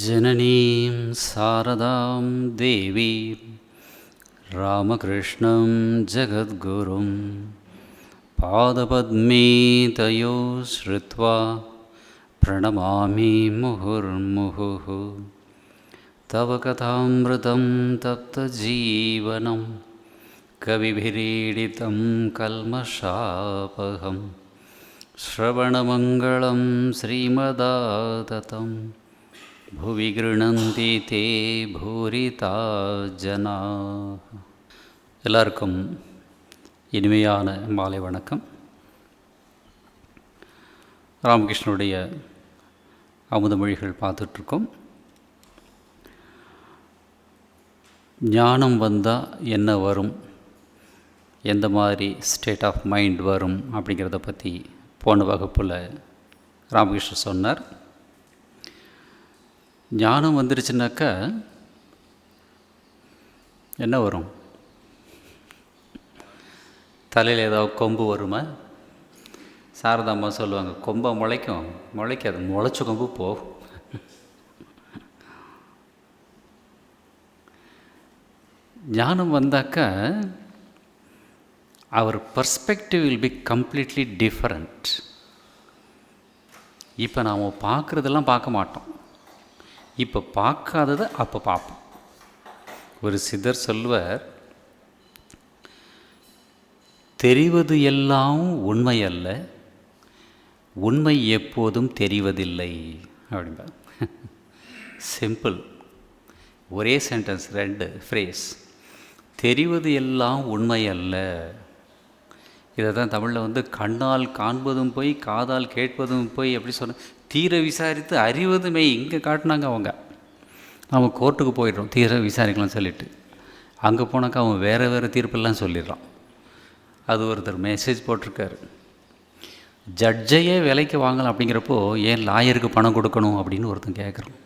ஜனனீம் சாரதாம் தேவீம் ராமகிருஷ்ணம் ஜகத்குரும் பாதபத்மே thio ஸ்ருத்வா பிரணமாமி முहुर्मुहुः தவ கதாமிருதம் தப்தஜீவனம் கவிபிரீடிதம் கல்மஷாபகம் ஸ்ரவணமங்களம் ஸ்ரீமதாததம் புவி கிருணந்தி தே பூரிதா ஜனா. எல்லாருக்கும் இனிமையான மாலை வணக்கம். ராமகிருஷ்ணனுடைய அமுதமொழிகள் பார்த்துட்ருக்கோம். ஞானம் வந்தால் என்ன வரும், எந்த மாதிரி ஸ்டேட் ஆஃப் மைண்ட் வரும் அப்படிங்கிறத பற்றி போன வகுப்பில் ராமகிருஷ்ணன் சொன்னார். ஞானம் வந்துருச்சுனாக்கா என்ன வரும்? தலையில் ஏதாவது கொம்பு வருமா? சாரதாம்மா சொல்லுவாங்க, கொம்பை முளைக்காது, முளைச்ச கொம்பு போகும். ஞானம் வந்தாக்கா அவர் perspective will be completely different. இப்போ நாம் பார்க்குறதெல்லாம் பார்க்க மாட்டோம், இப்போ பார்க்காததை அப்போ பார்ப்போம். ஒரு சித்தர் சொல்வர், தெரிவது எல்லாம் உண்மை அல்ல, உண்மை எப்போதும் தெரிவதில்லை அப்படின்பா. சிம்பிள், ஒரே சென்டென்ஸ், 2 ஃப்ரேஸ். தெரிவது எல்லாம் உண்மை அல்ல. இதை தான் தமிழில் கண்ணால் காண்பதும் போய் காதால் கேட்பதும் போய் எப்படி சொன்ன, தீர விசாரித்து அறிவதுமே இங்கே காட்டினாங்க அவங்க. நம்ம கோர்ட்டுக்கு போயிடுறோம் தீர விசாரிக்கலாம் சொல்லிவிட்டு, அங்கே போனாக்கா அவன் வேறு தீர்ப்பெல்லாம் சொல்லிடுறான். அது ஒருத்தர் மெசேஜ் போட்டிருக்காரு, ஜட்ஜையே விலைக்கு வாங்கலாம் அப்படிங்கிறப்போ ஏன் லாயருக்கு பணம் கொடுக்கணும் அப்படின்னு ஒருத்தன் கேட்குறோம்.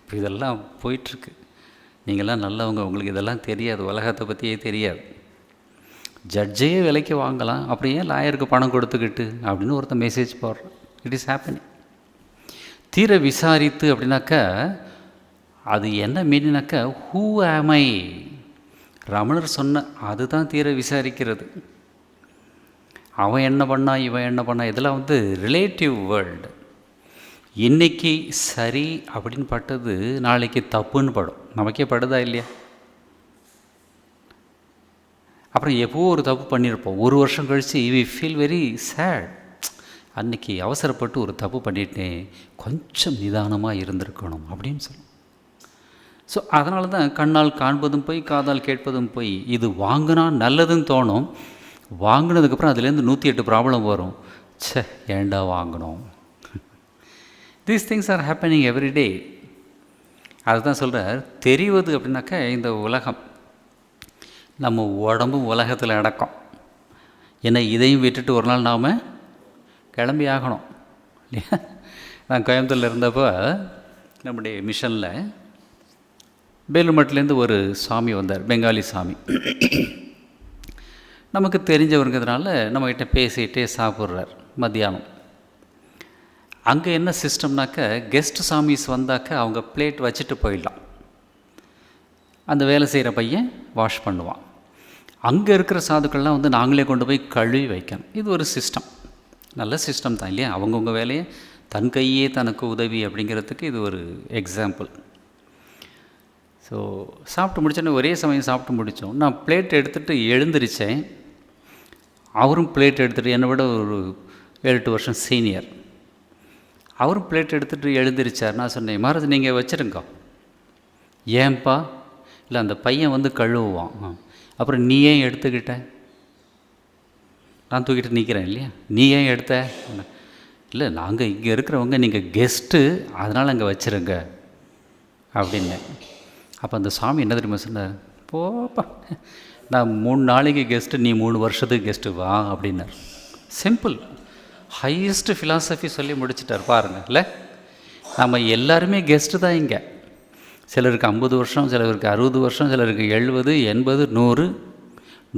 இப்போ இதெல்லாம் போயிட்டுருக்கு. நீங்கள்லாம் நல்லவங்க, உங்களுக்கு இதெல்லாம் தெரியாது, உலகத்தை பற்றியே தெரியாது. ஜட்ஜையே விலைக்கு வாங்கலாம், அப்புறம் ஏன் லாயருக்கு பணம் கொடுத்துக்கிட்டு அப்படின்னு ஒருத்தன் மெசேஜ் போடுறான். It is happening. தீர விசாரித்து அப்படின்னாக்கா அது என்ன மீனினாக்கா, ஹூ ஆம் ஐ? ரமணர் சொன்ன அதுதான் தீர விசாரிக்கிறது. அவன் என்ன பண்ணா, இவன் என்ன பண்ணா, இதெல்லாம் ரிலேட்டிவ் வேர்ல்டு. இன்றைக்கி சரி அப்படின்னு பட்டது நாளைக்கு தப்புன்னு படும். நமக்கே படுதா இல்லையா? அப்புறம் எப்போ ஒரு தப்பு பண்ணியிருப்போம், ஒரு வருஷம் கழித்து வி ஃபீல் வெரி சேட். அன்றைக்கி அவசரப்பட்டு ஒரு தப்பு பண்ணிட்டேன், கொஞ்சம் நிதானமாக இருந்திருக்கணும் அப்படின்னு சொல்லணும். ஸோ அதனால தான் கண்ணால் காண்பதும் போய் காதால் கேட்பதும் போய். இது வாங்கினா நல்லதுன்னு தோணும், வாங்கினதுக்கப்புறம் அதுலேருந்து 108 ப்ராப்ளம் வரும். ச்சே, ஏண்டா வாங்கினோம். These things are happening everyday. அதுதான் சொல்கிறார், தெரிவது அப்படின்னாக்கா இந்த உலகம், நம்ம உடம்பும் உலகத்தில் அடக்கம். ஏன்னா இதையும் விட்டுட்டு ஒரு நாள் நாம் கிளம்பி ஆகணும் இல்லையா? நான் கோயம்புத்தூரில் இருந்தப்போ நம்முடைய மிஷனில் பேலுமட்டிலேருந்து ஒரு சாமி வந்தார், பெங்காலி சாமி. நமக்கு தெரிஞ்சவருங்கிறதுனால நம்மக்கிட்ட பேசிகிட்டே சாப்பிட்றார் மத்தியானம். அங்கே என்ன சிஸ்டம்னாக்க, கெஸ்ட் சாமிஸ் வந்தாக்க அவங்க பிளேட் வச்சுட்டு போயிடலாம், அந்த வேலை செய்கிற பையன் வாஷ் பண்ணுவான். அங்கே இருக்கிற சாதுக்கள்லாம் நாங்களே கொண்டு போய் கழுவி வைக்கணும். இது ஒரு சிஸ்டம், நல்ல சிஸ்டம் தான் இல்லையா? அவங்கவுங்க வேலையை தன் கையே தனக்கு உதவி அப்படிங்கிறதுக்கு இது ஒரு எக்ஸாம்பிள். ஸோ சாப்பிட்டு முடிச்சோன்னே ஒரே சமயம் சாப்பிட்டு முடித்தோம். நான் பிளேட் எடுத்துகிட்டு எழுந்திரிச்சேன். அவரும் பிளேட் எடுத்துகிட்டு, என்னை விட ஒரு 7-8 வருஷம் சீனியர், அவரும் பிளேட் எடுத்துகிட்டு எழுந்திரிச்சார். நான் சொன்னேன், மகாராஜ் நீங்கள் வச்சுருங்க. ஏன்பா? இல்லை, அந்த பையன் கழுவுவான், அப்புறம் நீ ஏன் எடுத்துக்கிட்ட? நான் தூக்கிட்டு நிற்கிறேன் இல்லையா, நீ ஏன் எடுத்த? இல்லை, நாங்கள் இங்கே இருக்கிறவங்க, நீங்கள் கெஸ்ட்டு, அதனால் அங்கே வச்சுருங்க அப்படின்னு. அப்போ அந்த சாமி என்ன தெரியுமா சொன்னார், போப்பா, நான் 3 நாளைக்கு கெஸ்ட்டு, நீ 3 வருஷத்துக்கு கெஸ்ட்டு வா அப்படின்னார். சிம்பிள், ஹையஸ்ட்டு ஃபிலாசபி சொல்லி முடிச்சிட்டார் பாருங்கள். இல்லை, நம்ம எல்லாருமே கெஸ்ட்டு தான் இங்கே. சிலருக்கு 50 வருஷம், சிலருக்கு 60 வருஷம், சிலருக்கு 70, 80,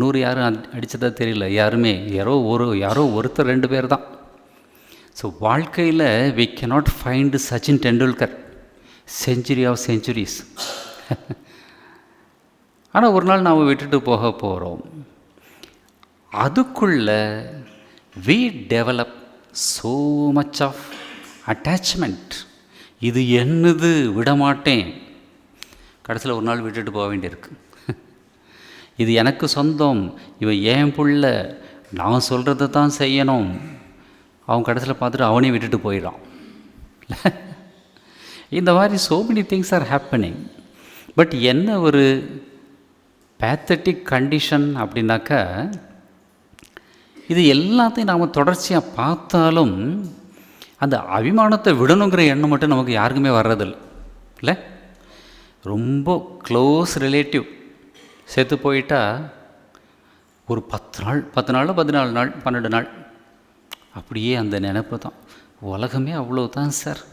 100 யாரும் அடித்ததா தெரியல. யாருமே யாரோ ஒருத்தர் 2 பேர் தான். ஸோ வாழ்க்கையில் we cannot find Sachin Tendulkar century of centuries. ஆனால் ஒரு நாள் நாம் விட்டுட்டு போக போகிறோம். அதுக்குள்ள we develop so much of attachment. இது என்னது, விடமாட்டேன். கடைசியில் ஒரு நாள் விட்டுட்டு போக வேண்டியிருக்கு. இது எனக்கு சொந்தம், இவன் ஏன் புள்ள, நான் சொல்கிறத தான் செய்யணும். அவன் கடைசியில் பார்த்துட்டு அவனையும் விட்டுட்டு போயிடான். இந்த மாதிரி so many things are happening. But என்ன ஒரு பேத்தட்டிக் கண்டிஷன் அப்படின்னாக்கா, இது எல்லாத்தையும் நாம் தொடர்ச்சியாக பார்த்தாலும் அந்த அபிமானத்தை விடணுங்கிற எண்ணம் மட்டும் நமக்கு யாருக்குமே வர்றதில்லை. இல்லை, ரொம்ப க்ளோஸ் ரிலேட்டிவ் செத்து போயிட்டா ஒரு 10 நாள் 14 நாள் 12 நாள் அப்படியே அந்த நினைப்பு தான். உலகமே அவ்வளோ தான் சார்.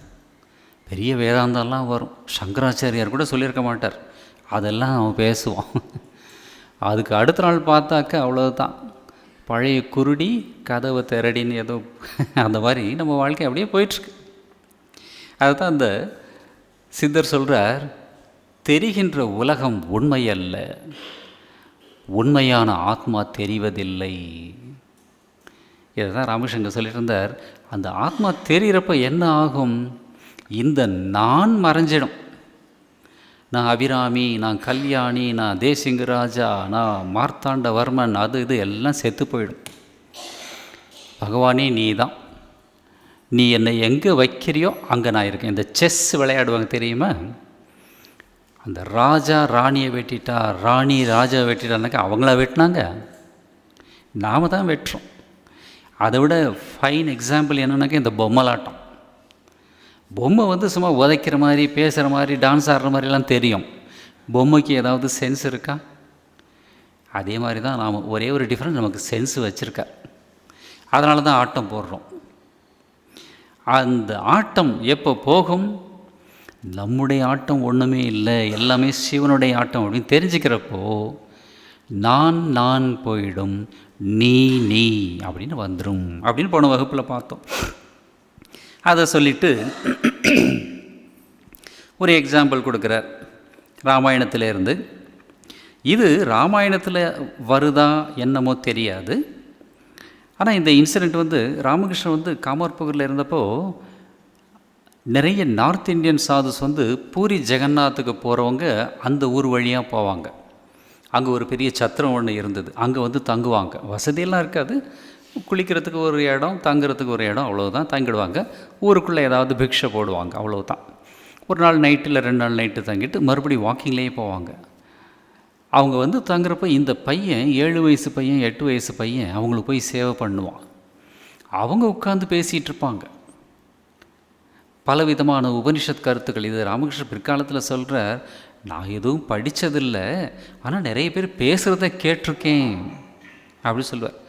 பெரிய வேதாந்தம்லாம் வரும், சங்கராச்சாரியார் கூட சொல்லியிருக்க மாட்டார், அதெல்லாம் அவன் பேசுவான். அதுக்கு அடுத்த நாள் பார்த்தாக்க அவ்வளோதான், பழைய குருடி கதவை திரடின்னு ஏதோ அந்த மாதிரி நம்ம வாழ்க்கை அப்படியே போயிட்டுருக்கு. அதுதான் அந்த சித்தர் சொல்கிறார், தெரிகின்ற உலகம் உண்மை அல்ல, உண்மையான ஆத்மா தெரிவதில்லை. இதை தான் ராமகிருஷ்ணன் சொல்லிட்டு இருந்தார். அந்த ஆத்மா தெரிகிறப்ப என்ன ஆகும், இந்த நான் மறைஞ்சிடும். நான் அபிராமி, நான் கல்யாணி, நான் தேசிங்கராஜா, நான் மார்த்தாண்டவர்மன், அது இது எல்லாம் செத்து போயிடும். பகவானே நீ தான், நீ என்னை எங்கே வைக்கிறியோ அங்கே நான் இருக்கேன். இந்த செஸ் விளையாடுவாங்க தெரியுமா, அந்த ராஜா ராணியை வெட்டிட்டா, ராணி ராஜா வெட்டிட்டான்னாக்கா அவங்கள வெட்டினாங்க, நாம் தான் வெட்டுறோம். அதை விட ஃபைன் எக்ஸாம்பிள் என்னன்னாக்கா இந்த பொம்மலாட்டம். பொம்மை சும்மா உதைக்கிற மாதிரி, பேசுகிற மாதிரி, டான்ஸ் ஆடுற மாதிரிலாம் தெரியும். பொம்மைக்கு ஏதாவது சென்ஸ் இருக்கா? அதே மாதிரி தான் நாம், ஒரே ஒரு டிஃப்ரெண்ட், நமக்கு சென்ஸ் வச்சுருக்கா. அதனால தான் ஆட்டம் போடுறோம். அந்த ஆட்டம் எப்போ போகும், நம்முடைய ஆட்டம் ஒன்றுமே இல்லை, எல்லாமே சிவனுடைய ஆட்டம் அப்படின்னு தெரிஞ்சுக்கிறப்போ நான் போயிடும், நீ அப்படின்னு வந்துடும் அப்படின்னு போன வகுப்பில் பார்த்தோம். அதை சொல்லிவிட்டு ஒரு எக்ஸாம்பிள் கொடுக்குறார் ராமாயணத்திலேருந்து. இது ராமாயணத்தில் வருதா என்னமோ தெரியாது. ஆனால் இந்த இன்சிடெண்ட் ராமகிருஷ்ணன் காமர்புகரில் இருந்தப்போ நிறைய நார்த் இந்தியன் சாதுஸ் பூரி ஜெகநாத்துக்கு போகிறவங்க அந்த ஊர் வழியாக போவாங்க. அங்கே ஒரு பெரிய சத்திரம் ஒன்று இருந்தது, அங்கே தங்குவாங்க. வசதியெல்லாம் இருக்காது, குளிக்கிறதுக்கு ஒரு இடம், தங்குறதுக்கு ஒரு இடம், அவ்வளோதான், தங்கிடுவாங்க. ஊருக்குள்ளே ஏதாவது பிக்ஷை போடுவாங்க, அவ்வளோதான். ஒரு நாள் நைட்டு இல்லை 2 நாள் நைட்டு தங்கிட்டு மறுபடியும் வாக்கிங்லேயே போவாங்க. அவங்க தங்குறப்போ இந்த பையன் 7 வயசு பையன் 8 வயசு பையன் அவங்களுக்கு போய் சேவை பண்ணுவான். அவங்க உட்காந்து பேசிகிட்டு இருப்பாங்க பலவிதமான உபனிஷத் கருத்துக்கள். இது ராமகிருஷ்ணன் பிற்காலத்தில் சொல்கிறார், நான் எதுவும் படித்ததில்லை, ஆனால் நிறைய பேர் பேசுகிறத கேட்டிருக்கேன் அப்படி சொல்லுவார்.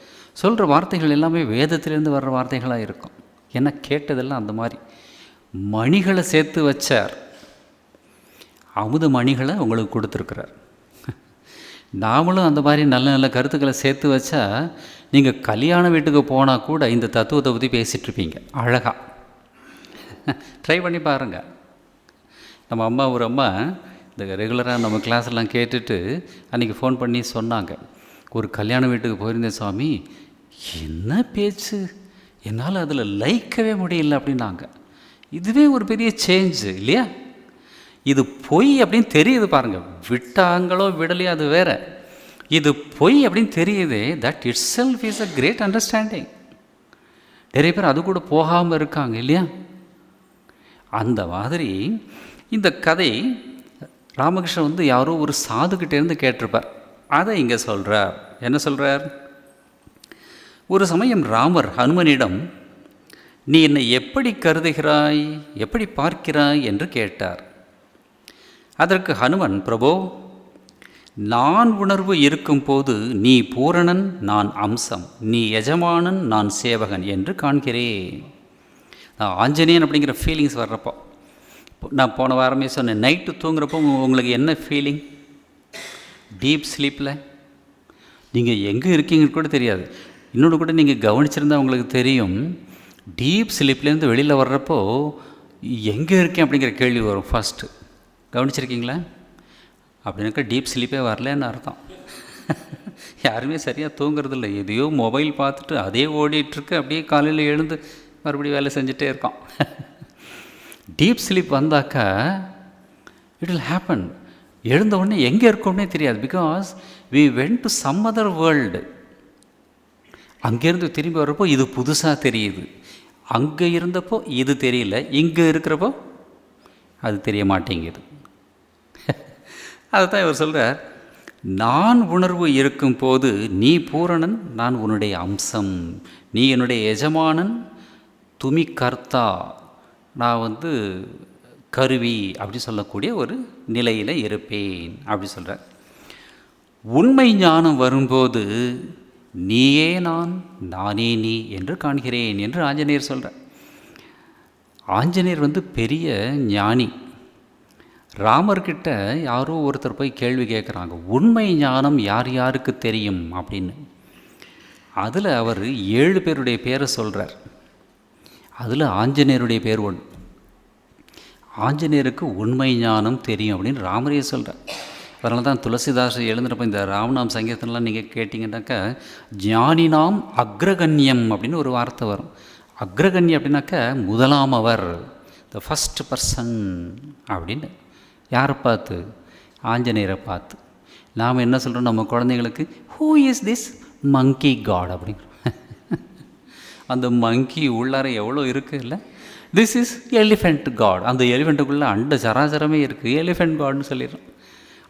சொல்கிற வார்த்தைகள் எல்லாமே வேதத்திலேருந்து வர்ற வார்த்தைகளாக இருக்கும். ஏன்னா கேட்டதெல்லாம் அந்த மாதிரி மணிகளை சேர்த்து வச்சார். அமுத மணிகளை உங்களுக்கு கொடுத்துருக்குறார். நாமளும் அந்த மாதிரி நல்ல நல்ல கருத்துக்களை சேர்த்து வச்சா நீங்கள் கல்யாண வீட்டுக்கு போனால் கூட இந்த தத்துவத்தை பற்றி பேசிகிட்ருப்பீங்க அழகாக. ட்ரை பண்ணி பாருங்கள். நம்ம அம்மா ஒரு அம்மா இந்த ரெகுலராக நம்ம கிளாஸெல்லாம் கேட்டுட்டு அன்றைக்கி ஃபோன் பண்ணி சொன்னாங்க, ஒரு கல்யாண வீட்டுக்கு போயிருந்தேன் சாமி, என்ன பேச்சு, என்னால் அதில் லைக்கவே முடியல அப்படின்னாங்க. இதுவே ஒரு பெரிய சேஞ்சு இல்லையா? இது பொய் அப்படின்னு தெரியுது பாருங்கள். விட்டாங்களோ விடலையோ அது வேற, இது பொய் அப்படின்னு தெரியுது. That itself is a great understanding. நிறைய பேர் அது கூட போகாமல் இருக்காங்க இல்லையா? அந்த மாதிரி இந்த கதை ராமகிருஷ்ணன் யாரோ ஒரு சாதுக்கிட்டேருந்து கேட்டிருப்பார். அதை இங்கே சொல்கிறார். என்ன சொல்கிறார்? ஒரு சமயம் ராமர் ஹனுமனிடம், நீ என்னை எப்படி கருதுகிறாய், எப்படி பார்க்கிறாய் என்று கேட்டார். அதற்கு ஹனுமன், பிரபோ, நான் உணர்வு இருக்கும்போது நீ பூரணன், நான் அம்சம், நீ எஜமானன், நான் சேவகன் என்று காண்கிறேன். நான் ஆஞ்சநேயன் அப்படிங்கிற ஃபீலிங்ஸ் வர்றப்போ, நான் போன வாரமே சொன்னேன், நைட்டு தூங்குறப்போ உங்களுக்கு என்ன ஃபீலிங்? டீப் ஸ்லீப்பில் நீங்கள் எங்கே இருக்கீங்கன்னு கூட தெரியாது. இன்னொன்று கூட நீங்கள் கவனிச்சிருந்தால் உங்களுக்கு தெரியும், டீப் ஸ்லீப்லேருந்து வெளியில் வர்றப்போ எங்கே இருக்கேன் அப்படிங்கிற கேள்வி வரும் ஃபஸ்ட்டு. கவனிச்சிருக்கீங்களா? அப்படின்னாக்கா டீப் ஸ்லீப்பே வரலன்னு அர்த்தம். யாருமே சரியாக தூங்குறதில்ல. எதையோ மொபைல் பார்த்துட்டு அதே ஓடிட்டுருக்கு. அப்படியே காலையில் எழுந்து மறுபடியும் வேலை செஞ்சுட்டே இருக்கான். டீப் ஸ்லீப் வந்தாக்கா இட் வில் ஹேப்பன். எழுந்த உடனே எங்கே இருக்கோம்னே தெரியாது. Because we went to some other world. அங்கேருந்து திரும்பி வர்றப்போ இது புதுசாக தெரியுது. அங்கே இருந்தப்போ இது தெரியல, இங்கே இருக்கிறப்போ அது தெரிய மாட்டேங்குது. அதுதான் இவர் சொல்கிறார், நான் உணர்வு இருக்கும் போது நீ பூரணன், நான் உன்னுடைய அம்சம், நீ என்னுடைய எஜமானன், துமி கர்த்தா, நான் கருவி அப்படி சொல்லக்கூடிய ஒரு நிலையில் இருப்பேன் அப்படி சொல்கிறார். உண்மை ஞானம் வரும்போது நீயே நான், நானே நீ என்று காண்கிறேன் என்று ஆஞ்சநேயர் சொல்கிறார். ஆஞ்சநேயர் பெரிய ஞானி. ராமர்கிட்ட யாரோ ஒருத்தர் போய் கேள்வி கேட்குறாங்க, உண்மை ஞானம் யார் யாருக்கு தெரியும் அப்படின்னு. அதில் அவர் 7 பேருடைய பேரை சொல்கிறார். அதில் ஆஞ்சநேயருடைய பேர் ஒன்று. ஆஞ்சநேயருக்கு உண்மை ஞானம் தெரியும் அப்படின்னு ராமரே சொல்கிறார். அதனால தான் துளசிதாசர் எழுந்துறப்போ இந்த ராமநாம் சங்கீதத்தினலாம் நீங்கள் கேட்டிங்கன்னாக்கா ஞானினாம் அக்ரகண்யம் அப்படின்னு ஒரு வார்த்தை வரும். அக்ரகண்யம் அப்படின்னாக்கா முதலாமவர், த ஃபஸ்ட் பர்சன் அப்படின்னு. யாரை பார்த்து? ஆஞ்சநேயரை பார்த்து. நாம் என்ன சொல்கிறோம் நம்ம குழந்தைங்களுக்கு, who is this monkey god அப்படிங்கிறோம். அந்த மங்கி உள்ளார எவ்வளோ இருக்குது இல்லை? This is elephant god. அந்த எலிஃபெண்ட்டுக்குள்ளே அண்ட சராசரமே இருக்குது, எலிஃபெண்ட் காட்னு சொல்லிடுறோம்.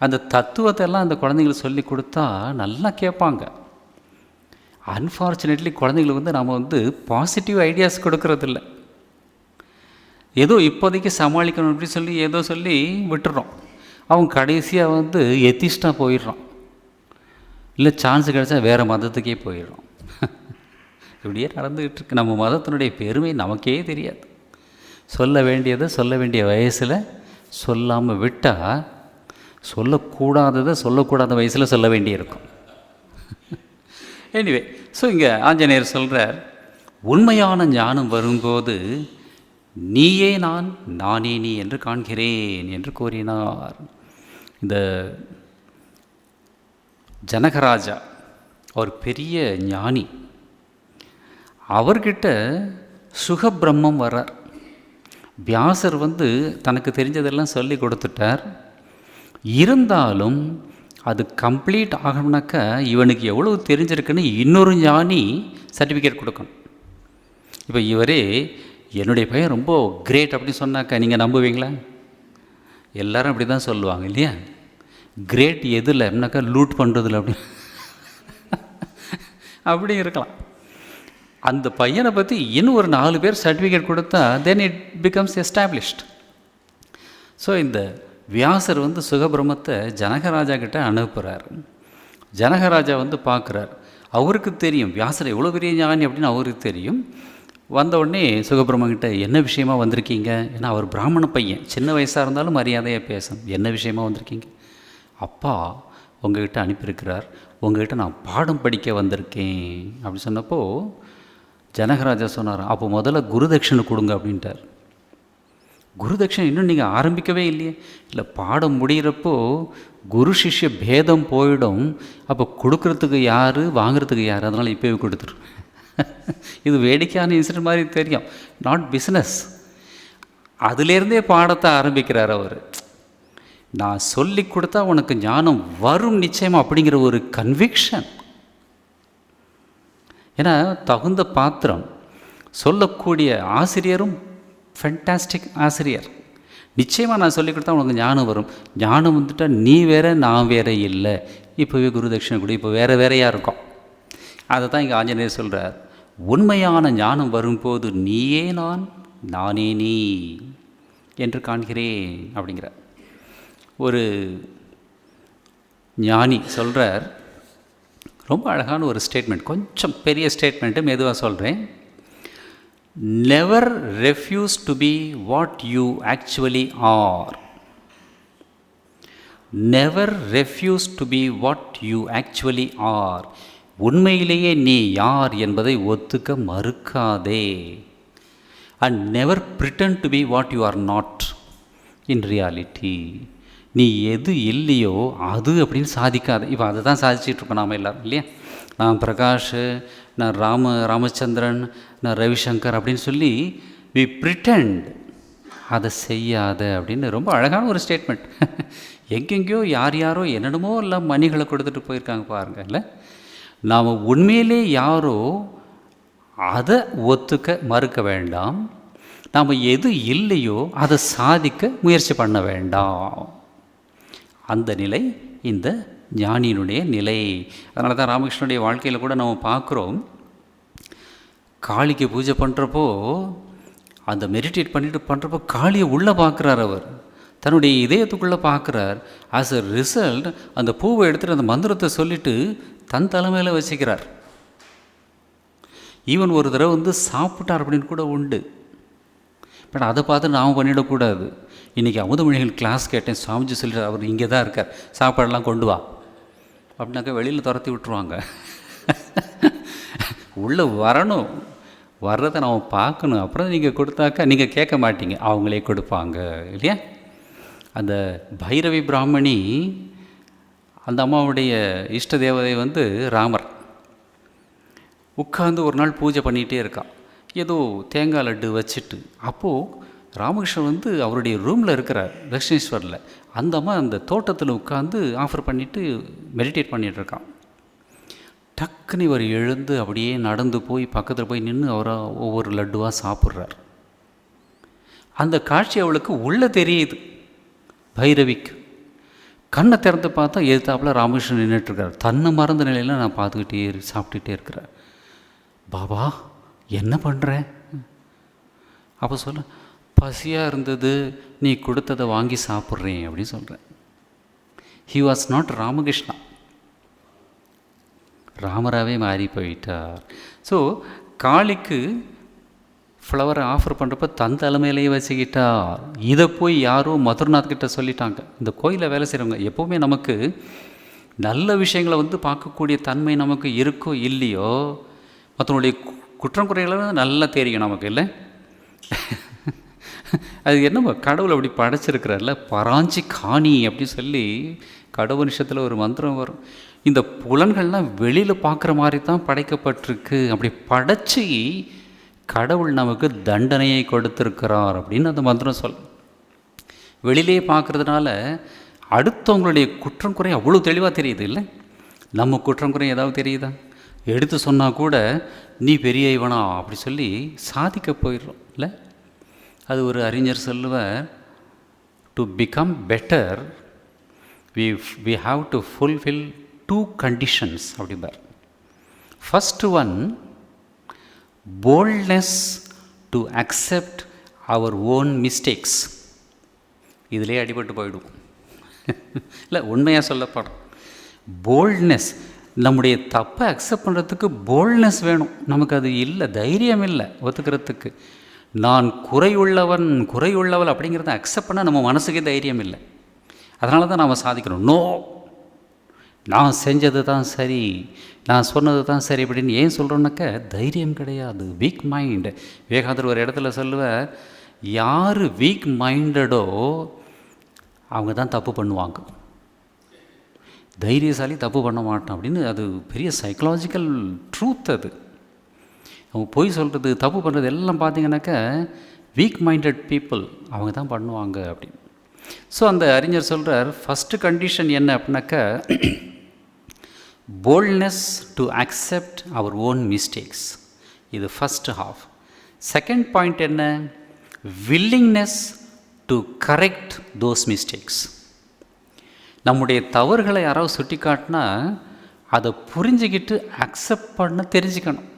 அந்த தத்துவத்தை எல்லாம் அந்த குழந்தைங்களுக்கு சொல்லி கொடுத்தா நல்லா கேட்பாங்க. அன்ஃபார்ச்சுனேட்லி குழந்தைங்களுக்கு நாம் பாசிட்டிவ் ஐடியாஸ் கொடுக்கறதில்ல. ஏதோ இப்போதைக்கு சமாளிக்கணும் அப்படி சொல்லி ஏதோ சொல்லி விட்டுறோம். அவன் கடைசியாக எத்திஸ்டாக போயிடுறான். இல்லை சான்ஸ் கிடைச்சா வேறு மதத்துக்கே போயிடுறான். இப்படியே நடந்துக்கிட்டு இருக்கு. நம்ம மதத்தினுடைய பெருமை நமக்கே தெரியாது. சொல்ல வேண்டியதை சொல்ல வேண்டிய வயசில் சொல்லாமல் விட்டால் சொல்லக்கூடாததை சொல்லக்கூடாத வயசில் சொல்ல வேண்டியிருக்கும். எனிவே, ஸோ இங்கே ஆஞ்சநேயர் சொல்கிறார், உண்மையான ஞானம் வரும்போது நீயே நான், நானே நீ என்று காண்கிறேன் என்று கூறினார். இந்த ஜனகராஜா ஒரு பெரிய ஞானி. அவர்கிட்ட சுகபிரம்மம் வர்றார். வியாசர் தனக்கு தெரிஞ்சதெல்லாம் சொல்லி கொடுத்துட்டார். இருந்தாலும் அது கம்ப்ளீட் ஆகணும்னாக்கா இவனுக்கு எவ்வளவு தெரிஞ்சிருக்குன்னு இன்னொரு ஞானி சர்டிஃபிகேட் கொடுக்கணும். இப்போ இவரே என்னுடைய பையன் ரொம்ப கிரேட் அப்படின்னு சொன்னாக்கா நீங்கள் நம்புவீங்களா? எல்லாரும் அப்படி தான் சொல்லுவாங்க இல்லையா? கிரேட் எதில் அப்படின்னாக்கா லூட் பண்ணுறதில்ல அப்படி அப்படி இருக்கலாம். அந்த பையனை பற்றி இன்னும் ஒரு 4 பேர் சர்டிஃபிகேட் கொடுத்தா then it becomes established. So இந்த வியாசர் சுகபிரம்மத்தை ஜனகராஜா கிட்ட அனுப்புகிறார். ஜனகராஜா பார்க்குறார். அவருக்கு தெரியும் வியாசர் எவ்வளோ பெரிய ஞானி அப்படின்னு அவருக்கு தெரியும். வந்த உடனே சுகபிரம்மங்கிட்ட என்ன விஷயமா வந்திருக்கீங்க? ஏன்னா அவர் பிராமண பையன், சின்ன வயசாக இருந்தாலும் மரியாதையாக பேசணும். என்ன விஷயமா வந்திருக்கீங்க? அப்பா உங்ககிட்ட அனுப்பியிருக்கிறார், உங்ககிட்ட நான் பாடம் படிக்க வந்திருக்கேன் அப்படி சொன்னப்போ ஜனகராஜா சொன்னார், அப்போ முதல்ல குருதட்சணை கொடுங்க அப்படின்ட்டார். குருதட்சணை இன்னும் நீங்கள் ஆரம்பிக்கவே இல்லையே? இல்லை, பாடம் முடிகிறப்போ குரு சிஷ்ய பேதம் போயிடும். அப்போ கொடுக்குறதுக்கு யார், வாங்குறதுக்கு யார்? அதனால் இப்போவே கொடுத்துரு. இது வேடிக்கையான இன்சிடென்ட் மாதிரி தெரியும், நாட் பிஸ்னஸ். அதுலேருந்தே பாடத்தை ஆரம்பிக்கிறார் அவர். நான் சொல்லி கொடுத்தா உனக்கு ஞானம் வரும் நிச்சயமாக அப்படிங்கிற ஒரு கன்விக்ஷன். ஏன்னா தகுந்த பாத்திரம். சொல்லக்கூடிய ஆசிரியரும் ஃபென்டாஸ்டிக் ஆசிரியர். நிச்சயமாக நான் சொல்லிக் கொடுத்தா உனக்கு ஞானம் வரும். ஞானம் வந்துட்டால் நீ வேற நான் வேற இல்லை. இப்போவே குருதட்சிணை கூட இப்போ வேறு வேறையாக இருக்கும். அதை தான் இங்கே ஆஞ்சநேயர் சொல்கிறார், உண்மையான ஞானம் வரும்போது நீயே நான், நானே நீ என்று காண்கிறேன் அப்படிங்கிறார். ஒரு ஞானி சொல்கிறார், ரொம்ப அழகான ஒரு ஸ்டேட்மெண்ட், கொஞ்சம் பெரிய ஸ்டேட்மெண்ட்டு, மெதுவாக சொல்கிறேன். Never refuse to be what you actually are. Never refuse to be what you actually are. உண்மையிலேயே நீ யார் என்பதை ஒத்துக்க மறுக்காதே. And never pretend to be what you are not in reality. நீ எது இல்லையோ அது அப்படின்னு சாதிக்காத. இப்போ அதை தான் சாதிச்சிட்ருக்கோம் நாம் எல்லோரும் இல்லையா? நான் பிரகாஷ், நான் ராமச்சந்திரன், நான் ரவிசங்கர் அப்படின்னு சொல்லி வி பிரிட்டண்ட். அதை செய்யாத அப்படின்னு ரொம்ப அழகான ஒரு ஸ்டேட்மெண்ட். எங்கெங்கேயோ யாரோ என்னென்னமோ எல்லாம் மணிகளை கொடுத்துட்டு போயிருக்காங்க பாருங்க. இல்லை, நாம் உண்மையிலே யாரோ அதை ஒத்துக்க மறுக்க வேண்டாம். நாம் எது இல்லையோ அதை சாதிக்க முயற்சி பண்ண வேண்டாம். அந்த நிலை இந்த ஞானியினுடைய நிலை. அதனால தான் ராமகிருஷ்ணனுடைய வாழ்க்கையில் கூட நம்ம பார்க்குறோம், காளிக்கு பூஜை பண்ணுறப்போ அந்த மெடிடேட் பண்ணிட்டு பண்ணுறப்போ காளியை உள்ளே பார்க்குறார். அவர் தன்னுடைய இதயத்துக்குள்ளே பார்க்குறார். ஆஸ் அ ரிசல்ட் அந்த பூவை எடுத்துகிட்டு அந்த மந்திரத்தை சொல்லிவிட்டு தன் தலைமையில் வச்சுக்கிறார். ஈவன் ஒரு தடவை சாப்பிட்டார் அப்படின்னு கூட உண்டு. பட் அதை பார்த்து நாம் பண்ணிடக்கூடாது. இன்றைக்கி அமுதமொழிகள் கிளாஸ் கேட்டேன், சுவாமிஜி சொல்லிட்டு அவர் இங்கே தான் இருக்கார், சாப்பாடெல்லாம் கொண்டு வா அப்படின்னாக்கா வெளியில் துரத்தி விட்டுருவாங்க. உள்ளே வரணும், வர்றதை நம்ம பார்க்கணும். அப்புறம் நீங்கள் கொடுத்தாக்கா நீங்கள் கேட்க மாட்டீங்க, அவங்களே கொடுப்பாங்க இல்லையா? அந்த பைரவி பிராமணி, அந்த அம்மாவுடைய இஷ்ட தேவதை ராமர், உட்காந்து ஒரு நாள் பூஜை பண்ணிகிட்டே இருக்கான். ஏதோ தேங்காய் லட்டு வச்சுட்டு. அப்போது ராமகிருஷ்ணன் அவருடைய ரூமில் இருக்கிறார் தக்ஷிணேஸ்வரில். அந்த அம்மா அந்த தோட்டத்தில் உட்காந்து ஆஃபர் பண்ணிவிட்டு மெடிடேட் பண்ணிகிட்ருக்கான். டக்குன்னு இவர் எழுந்து அப்படியே நடந்து போய் பக்கத்தில் போய் நின்று அவராக ஒவ்வொரு லட்டுவாக சாப்பிட்றார். அந்த காட்சி அவளுக்கு உள்ளே தெரியுது. பைரவிக்கு கண்ணை திறந்து பார்த்தா எதிர்த்தாப்பில் ராமகிருஷ்ணன் நின்றுட்டுருக்கார். தன்னை மறந்த நிலையில் நான் பார்த்துக்கிட்டே சாப்பிட்டுட்டே இருக்கிறேன். பாபா என்ன பண்ணுற? அப்போ சொல்ல, பசியாக இருந்தது, நீ கொடுத்ததை வாங்கி சாப்பிட்றேன் அப்படின்னு சொல்கிறேன். ஹி வாஸ் நாட் ராமகிருஷ்ணா, ராமராகவே மாறி போயிட்டார். ஸோ காளிக்கு ஃப்ளவரை ஆஃபர் பண்ணுறப்ப தன் தலைமையிலேயே வச்சுக்கிட்டார். இதை போய் யாரோ மதுர்நாத் கிட்ட சொல்லிட்டாங்க. இந்த கோயிலில் வேலை செய்கிறவங்க எப்போவுமே நமக்கு நல்ல விஷயங்களை பார்க்கக்கூடிய தன்மை நமக்கு இருக்கோ இல்லையோ, மற்றவங்களுடைய குற்றம் குறைகளை நல்லா தெரியும் நமக்கு இல்லை? அது என்னமோ கடவுள் அப்படி படைச்சிருக்கிறார்ல, பராஞ்சி காணி அப்படி சொல்லி கடவுள் விஷயத்தில் ஒரு மந்திரம் வரும். இந்த புலன்கள்லாம் வெளியில் பார்க்குற மாதிரி தான் படைக்கப்பட்டிருக்கு. அப்படி படைச்சி கடவுள் நமக்கு தண்டனையை கொடுத்துருக்கிறார் அப்படின்னு அந்த மந்திரம் சொல். வெளியிலே பார்க்குறதுனால அடுத்தவங்களுடைய குற்றம் குறை அவ்வளோ தெளிவாக தெரியுது இல்லை? நம்ம குற்றம் குறை ஏதாவது தெரியுதா? எடுத்து சொன்னால் கூட நீ பெரிய இவனா அப்படி சொல்லி சாதிக்க போயிடுறோம் இல்லை? அது ஒரு அறிஞர் சொல்லுவார், to become better we have to fulfill 2 conditions அப்படிம்பார். First one, boldness to accept our own mistakes. இதிலே அடிபட்டு போயிடும் இல்லை, உண்மையாக சொல்லப்படும். போல்ட்னஸ், நம்முடைய தப்பை அக்செப்ட் பண்ணுறதுக்கு போல்ட்னஸ் வேணும். நமக்கு அது இல்லை, தைரியம் இல்லை ஒத்துக்கிறதுக்கு. நான் குறையுள்ளவள் அப்படிங்கிறத அக்செப்ட் பண்ணால் நம்ம மனசுக்கே தைரியம் இல்லை. அதனால தான் நாம் சாதிக்கணும். நோ, நான் செஞ்சது தான் சரி, நான் சொன்னது தான் சரி அப்படின்னு ஏன் சொல்கிறோன்னாக்க தைரியம் கிடையாது, வீக் மைண்டு. விவேகானந்தர் ஒரு இடத்துல சொல்லுவார், யார் வீக் மைண்டடோ அவங்க தான் தப்பு பண்ணுவாங்க, தைரியசாலி தப்பு பண்ண மாட்டான் அப்படின்னு. அது பெரிய சைக்கலாஜிக்கல் ட்ரூத். அது அவங்க போய் சொல்கிறது, தப்பு பண்ணுறது எல்லாம் பார்த்திங்கனாக்கா வீக் மைண்டட் பீப்புள் அவங்க தான் பண்ணுவாங்க அப்படின்னு. ஸோ அந்த அறிஞர் சொல்கிறார், ஃபஸ்ட்டு கண்டிஷன் என்ன அப்படின்னாக்கா, boldness to accept our own mistakes. இது ஃபஸ்ட் ஹாஃப். செகண்ட் பாயிண்ட் என்ன, willingness to correct those mistakes. நம்முடைய தவறுகளை யாராவது சுட்டி காட்டினா அதை புரிஞ்சுக்கிட்டு அக்செப்ட் பண்ண தெரிஞ்சுக்கணும்.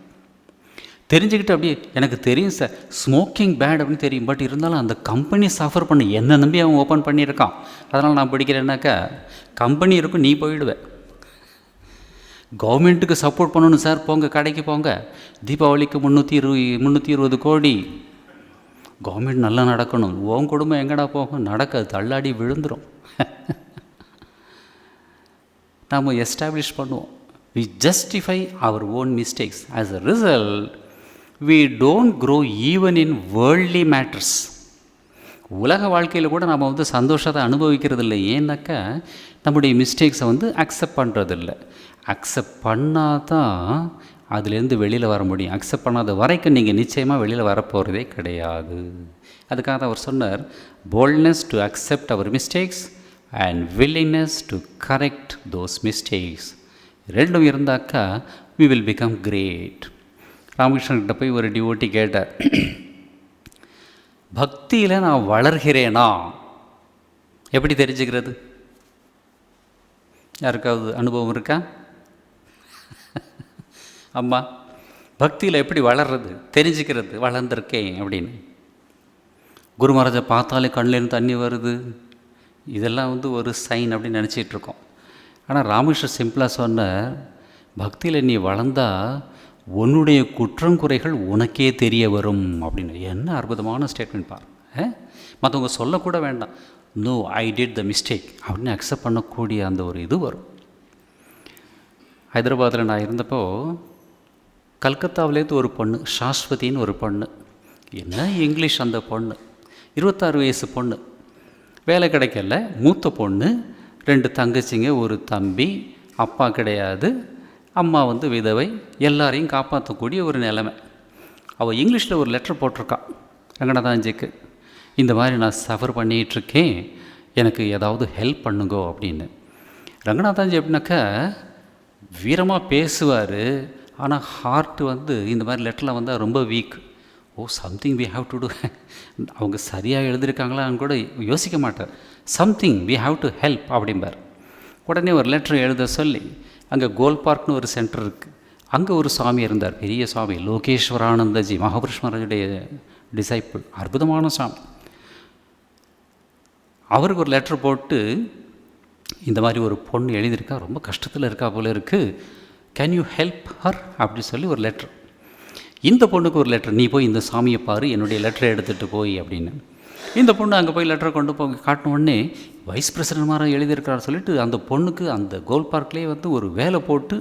தெரிஞ்சுக்கிட்டு அப்படியே, எனக்கு தெரியும் சார் ஸ்மோக்கிங் பேட் அப்படின்னு தெரியும், பட் இருந்தாலும் அந்த கம்பெனி சஃபர் பண்ணி என்னை நம்பி அவன் ஓப்பன் பண்ணியிருக்கான், அதனால் நான் பிடிக்கிறேன்னாக்கா கம்பெனி இருக்கும், நீ போயிடுவேன். கவர்மெண்ட்டுக்கு சப்போர்ட் பண்ணணும் சார், போங்க கடைக்கு போங்க, தீபாவளிக்கு 320 கோடி, கவர்மெண்ட் நல்லா நடக்கணும், உன் குடும்பம் எங்கடா போகும், நடக்காது, தள்ளாடி விழுந்துடும். நாம் எஸ்டாப்ளிஷ் பண்ணுவோம், we justify our own mistakes. As a result, we don't grow even in worldly matters. உலக வாழ்க்கையில் கூட நம்ம வந்து சந்தோஷத்தை அனுபவிக்கிறது இல்லை. ஏன்னாக்கா நம்முடைய மிஸ்டேக்ஸை வந்து அக்செப்ட் பண்ணுறதில்ல. அக்செப்ட் பண்ணால் தான் அதுலேருந்து வெளியில் வர முடியும். அக்செப்ட் பண்ணாத வரைக்கும் நீங்கள் நிச்சயமாக வெளியில் வரப்போகிறதே கிடையாது. அதுக்காக தான் அவர் சொன்னார், boldness to accept our mistakes and willingness to correct those mistakes. ரெண்டும் இருந்தாக்கா we will become great. ராமகிருஷ்ணன்கிட்ட போய் ஒரு டிவோட்டி கேட்டார், பக்தியில் நான் வளர்கிறேனா எப்படி தெரிஞ்சுக்கிறது? யாருக்காவது அனுபவம் இருக்கா? அம்மா, பக்தியில் எப்படி வளர்றது, தெரிஞ்சுக்கிறது வளர்ந்துருக்கேன் அப்படின்னு? குரு மகாராஜை பார்த்தாலே கண்ணிலேருந்து தண்ணி வருது, இதெல்லாம் வந்து ஒரு சைன் அப்படின்னு நினச்சிட்ருக்கோம். ஆனால் ராமகிருஷ்ணர் சிம்பிளாக சொன்னார், பக்தியில் நீ வளர்ந்தால் உன்னுடைய குற்றம் குறைகள் உனக்கே தெரிய வரும் அப்படின்னு. என்ன அற்புதமான ஸ்டேட்மெண்ட் பார். மற்றவங்க சொல்லக்கூட வேண்டாம், no I did the mistake அப்படின்னு அக்செப்ட் பண்ணக்கூடிய அந்த ஒரு இது வரும். ஹைதராபாத்தில் நான் இருந்தப்போ கல்கத்தாவிலேருந்து ஒரு பொண்ணு, சாஸ்வதின்னு ஒரு பொண்ணு, என்ன இங்கிலீஷ் அந்த பொண்ணு, 26 வயசு பொண்ணு, வேலை கிடைக்கல, மூத்த பொண்ணு, 2 தங்கச்சிங்க, ஒரு தம்பி, அப்பா கிடையாது, அம்மா வந்து விதவை, எல்லாரையும் காப்பாற்றக்கூடிய ஒரு நிலைமை. அவள் இங்கிலீஷில் ஒரு லெட்டர் போட்டிருக்கான் ரங்கநாதாஞ்சிக்கு, இந்த மாதிரி நான் சஃபர் பண்ணிகிட்ருக்கேன், எனக்கு ஏதாவது ஹெல்ப் பண்ணுங்கோ அப்படின்னு. ரங்கநாதாஞ்சி எப்படின்னாக்கா வீரமாக பேசுவார், ஆனால் ஹார்ட் வந்து இந்த மாதிரி லெட்டரில் வந்தால் ரொம்ப weak. Oh something we have to do, அவங்க சரியாக எழுதியிருக்காங்களான்னு கூட யோசிக்க மாட்டார். Something we have to help அப்படிம்பார். உடனே ஒரு லெட்டர் எழுத சொல்லி, அங்கே கோல் பார்க்னு ஒரு சென்டர் இருக்குது, அங்கே ஒரு சுவாமி இருந்தார், பெரிய சுவாமி, லோகேஸ்வரானந்தஜி, மகாபுருஷ மகாராஜுடைய டிசைப்பிள், அற்புதமான சுவாமி. அவருக்கு ஒரு லெட்டர் போட்டு, இந்த மாதிரி ஒரு பொண்ணு எழுதியிருக்கா, ரொம்ப கஷ்டத்தில் இருக்கா போல இருக்குது, கேன் யூ ஹெல்ப் ஹர் அப்படி சொல்லி ஒரு லெட்ரு. இந்த பொண்ணுக்கு ஒரு லெட்ரு, நீ போய் இந்த சாமியை பாரு, என்னுடைய லெட்டரை எடுத்துகிட்டு போய் அப்படின்னு. இந்த பொண்ணு அங்கே போய் லெட்டரை கொண்டு போய் காட்டின உடனே வைஸ் பிரசிடென்ட் மாதிரி எழுதியிருக்கிறார் சொல்லிட்டு அந்த பொண்ணுக்கு அந்த கோல் பார்க்லேயே வந்து ஒரு வேலை போட்டு,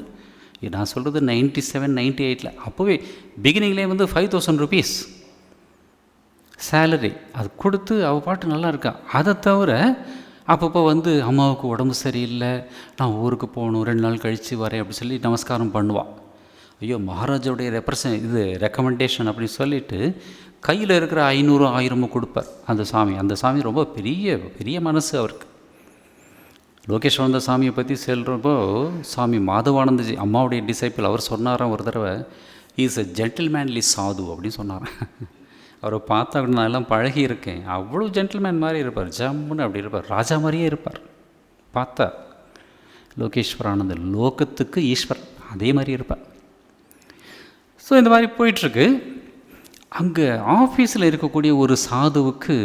நான் சொல்கிறது 97, 98, அப்போவே பிகினிங்லேயே வந்து 5000 rupees சேலரி அது கொடுத்து அவள் பாட்டு நல்லா இருக்கா. அதை தவிர அப்பப்போ வந்து அம்மாவுக்கு உடம்பு சரியில்லை, நான் ஊருக்கு போகணும், 2 நாள் கழித்து வரேன் அப்படி சொல்லி நமஸ்காரம் பண்ணுவாள். ஐயோ மகாராஜாவுடைய ரெக்கமெண்டேஷன் அப்படின்னு சொல்லிவிட்டு கையில் இருக்கிற 500, 1000 கொடுப்பார் அந்த சாமி. அந்த சாமி ரொம்ப பெரிய மனசு அவருக்கு. லோகேஸ்வரந்த சாமியை பற்றி சொல்கிறப்போ, சாமி மாதவானந்தஜி அம்மாவுடைய டிசைப்பிள், அவர் சொன்னாராம் ஒரு தடவை, இஸ் எ ஜென்டில்மேன்லி சாது அப்படின்னு சொன்னாரான். அவரை பார்த்தா அப்படி நான் எல்லாம் பழகி இருக்கேன், அவ்வளோ ஜென்டில்மேன் மாதிரி இருப்பார், ஜம்முன்னு அப்படி இருப்பார், ராஜா மாதிரியே இருப்பார் பார்த்தா. லோகேஸ்வரானந்த லோகத்துக்கு ஈஸ்வர் அதே மாதிரி இருப்பார். ஸோ இந்த மாதிரி போயிட்டுருக்கு. அங்கே ஆஃபீஸில் இருக்கக்கூடிய ஒரு சாதுவுக்கு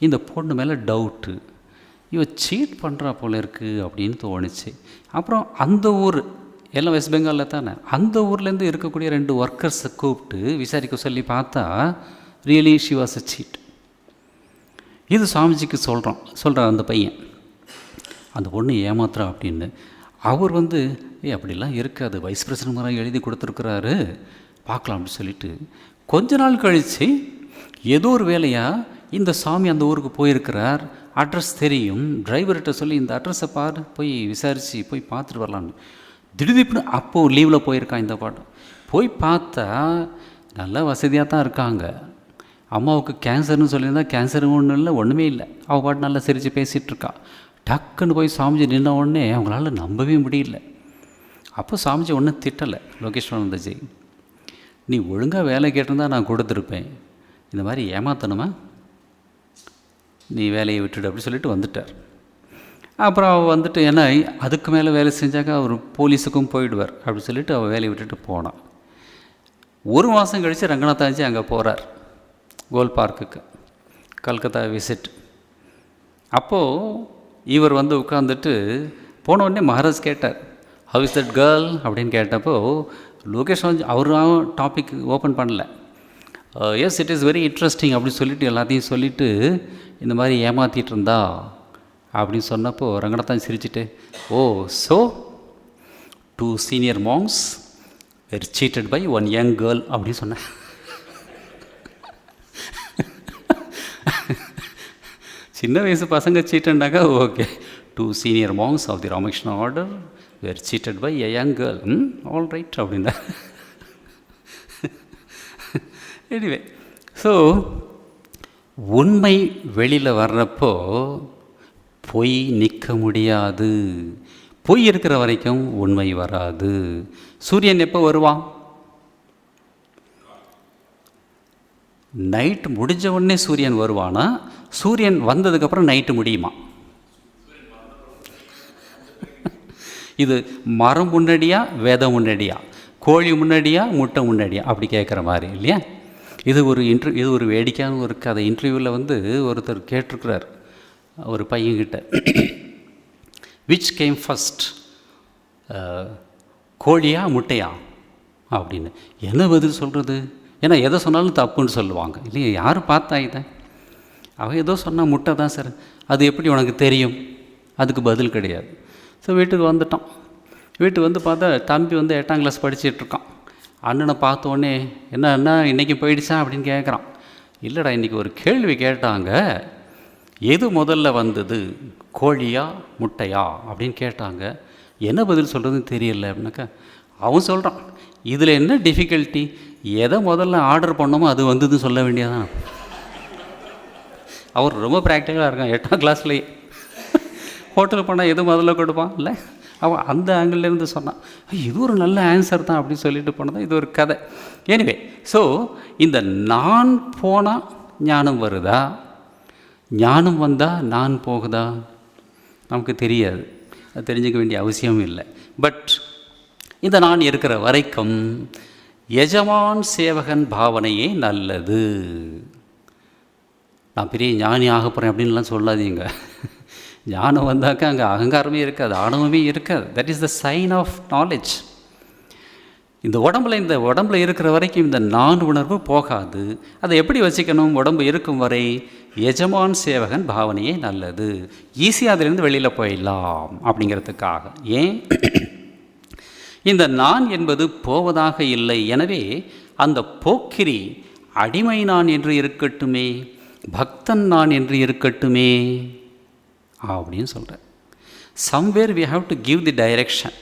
இந்த பொண்ணு மேலே டவுட்டு, இவ சீட் பண்ணுறா போல இருக்குது அப்படின்னு தோணுச்சு. அப்புறம் அந்த ஊர் எல்லாம் வெஸ்ட் பெங்காலில் தானே, அந்த ஊர்லேருந்து இருக்கக்கூடிய 2 ஒர்க்கர்ஸை கூப்பிட்டு விசாரிக்க சொல்லி பார்த்தா really she was a cheat. இது சாமிஜிக்கு சொல்கிறான் அந்த பையன், அந்த பொண்ணு ஏமாத்துறா அப்படின்னு. அவர் வந்து அப்படிலாம் இருக்காது, வைஸ் பிரசிடென்ட் மாதிரி எழுதி கொடுத்துருக்குறாரு, பார்க்கலாம் அப்படின்னு சொல்லிட்டு கொஞ்ச நாள் கழித்து ஏதோ ஒரு வேலையாக இந்த சாமி அந்த ஊருக்கு போயிருக்கிறார். அட்ரஸ் தெரியும், டிரைவர்கிட்ட சொல்லி இந்த அட்ரஸை பாரு, போய் விசாரித்து போய் பார்த்துட்டு வரலான்னு. திடீர்னு அப்போது லீவில் போயிருக்கான் இந்த பாட்டு. போய் பார்த்தா நல்லா வசதியாக தான் இருக்காங்க. அம்மாவுக்கு கேன்சர்னு சொல்லியிருந்தா கேன்சரும் ஒன்றும் இல்லை, ஒன்றுமே இல்லை. அவள் பாட்டு நல்லா சிரித்து பேசிகிட்ருக்கா. டக்குன்னு போய் சாமிஜி நின்ன உடனே அவங்களால நம்பவே முடியல. அப்போ சாமிஜி ஒன்றும் திட்டலை, லோகேஸ்வரானந்தஜி நீ ஒழுங்காக வேலை கேட்டிருந்தா நான் கொடுத்துருப்பேன், இந்த மாதிரி ஏமாத்தணுமா, நீ வேலையை விட்டுடு அப்படி சொல்லிட்டு வந்துட்டார். அப்புறம் அவள் வந்துட்டு, ஏன்னா அதுக்கு மேலே வேலை செஞ்சாக்கா அவர் போலீஸுக்கும் போயிடுவார் அப்படி சொல்லிட்டு அவள் வேலையை விட்டுட்டு போனான். 1 மாதம் கழித்து ரங்கநாதாஞ்சி அங்கே போகிறார் கோல் பார்க்குக்கு, கல்கத்தா விசிட். அப்போது இவர் வந்து உட்காந்துட்டு போன உடனே மகாராஜ் கேட்டார், ஹவ் இஸ் தட் கேர்ள் அப்படின்னு கேட்டப்போ லோகேஷ் அவரும் டாபிக் ஓப்பன் பண்ணல. S it is very interesting அப்படின்னு சொல்லிட்டு எல்லாத்தையும் சொல்லிவிட்டு இந்த மாதிரி ஏமாற்றிட்டு இருந்தா அப்படின்னு சொன்னப்போ ரங்கநாதன் சிரிச்சுட்டு, oh so 2 senior monks were seated by one young girl அப்படின்னு சொன்னேன். சின்ன வயசு பசங்க சீட்டண்டாக்கா okay. 2 senior monks of the Ramakrishna order were cheated by a young girl. All right அப்படின்னா. எனிவே, ஸோ உண்மை வெளியில் வர்றப்போ பொய் நிற்க முடியாது. பொய் இருக்கிற வரைக்கும் உண்மை வராது. சூரியன் எப்போ வருவான்? நைட்டு முடிஞ்ச உடனே சூரியன் வருவானா, சூரியன் வந்ததுக்கப்புறம் நைட்டு முடியுமா? இது மரம் முன்னாடியா வேதம் முன்னாடியா, கோழி முன்னாடியா முட்டை முன்னாடியா அப்படி கேட்குற மாதிரி இல்லையா? இது ஒரு வேடிக்கையான ஒரு கதை. இன்டர்வியூவில் ஒருத்தர் கேட்டிருக்கிறார் ஒரு பையன்கிட்ட, விச் கேம் ஃபஸ்ட், கோழியா முட்டையா அப்படின்னு. என்ன பதில் சொல்கிறது? ஏன்னா எதை சொன்னாலும் தப்புன்னு சொல்லுவாங்க இல்லையா? யார் பார்த்தா இதை? அவன் ஏதோ சொன்னால் முட்டை தான் சார். அது எப்படி உனக்கு தெரியும்? அதுக்கு பதில் கிடையாது. ஸோ வீட்டுக்கு வந்துட்டான். வீட்டுக்கு பார்த்தா தம்பி 8ஆம் கிளாஸ் படிச்சிட்ருக்கான். அண்ணனை பார்த்தோன்னே என்ன இன்றைக்கி போயிடுச்சா அப்படின்னு கேட்குறான். இல்லைடா, இன்றைக்கி ஒரு கேள்வி கேட்டாங்க, எது முதல்ல வந்தது, கோழியா முட்டையா அப்படின்னு கேட்டாங்க. என்ன பதில் சொல்கிறதுன்னு தெரியல அப்படின்னாக்கா, அவன் சொல்கிறான், இதில் என்ன டிஃபிகல்ட்டி, எதை முதல்ல ஆர்டர் பண்ணோமோ அது வந்ததுன்னு சொல்ல வேண்டியதான். அவர் ரொம்ப ப்ராக்டிக்கலாக இருக்கான். 8ஆம் கிளாஸ்லேயே ஹோட்டலுக்கு போனால் எது முதல்ல கொடுப்பான் இல்லை, அவன் அந்த ஆங்கிள்லேருந்து சொன்னான். இது ஒரு நல்ல ஆன்சர் தான் அப்படின்னு சொல்லிட்டு போனதான் இது ஒரு கதை. எனிவே, ஸோ இந்த நான் போனால் ஞானம் வருதா, ஞானம் வந்தால் நான் போகுதா நமக்கு தெரியாது. அது தெரிஞ்சுக்க வேண்டிய அவசியமும் இல்லை. பட் இந்த நான் இருக்கிற வரைக்கும் எஜமான் சேவகன் பாவனையே நல்லது. நான் பெரிய ஞானி ஆக போகிறேன் அப்படின்லாம் சொல்லாதீங்க. ஞானம் வந்தாக்கா அங்கே அகங்காரமே இருக்காது, ஆணவமே இருக்காது. That is the sign of knowledge. இந்த உடம்புல இருக்கிற வரைக்கும் இந்த நான் உணர்வு போகாது. அதை எப்படி வச்சுக்கணும்? உடம்பு இருக்கும் வரை எஜமான் சேவகன் பாவனையே நல்லது. ஈஸியாக அதிலிருந்து வெளியில் போயிடலாம் அப்படிங்கிறதுக்காக. ஏன்? இந்த நான் என்பது போவதாக இல்லை. எனவே அந்த போக்கிரி அடிமை நான் என்று இருக்கட்டுமே, பக்தன் நான் என்று இருக்கட்டுமே அப்படின்னு சொல்கிறேன். Somewhere we have to give the direction.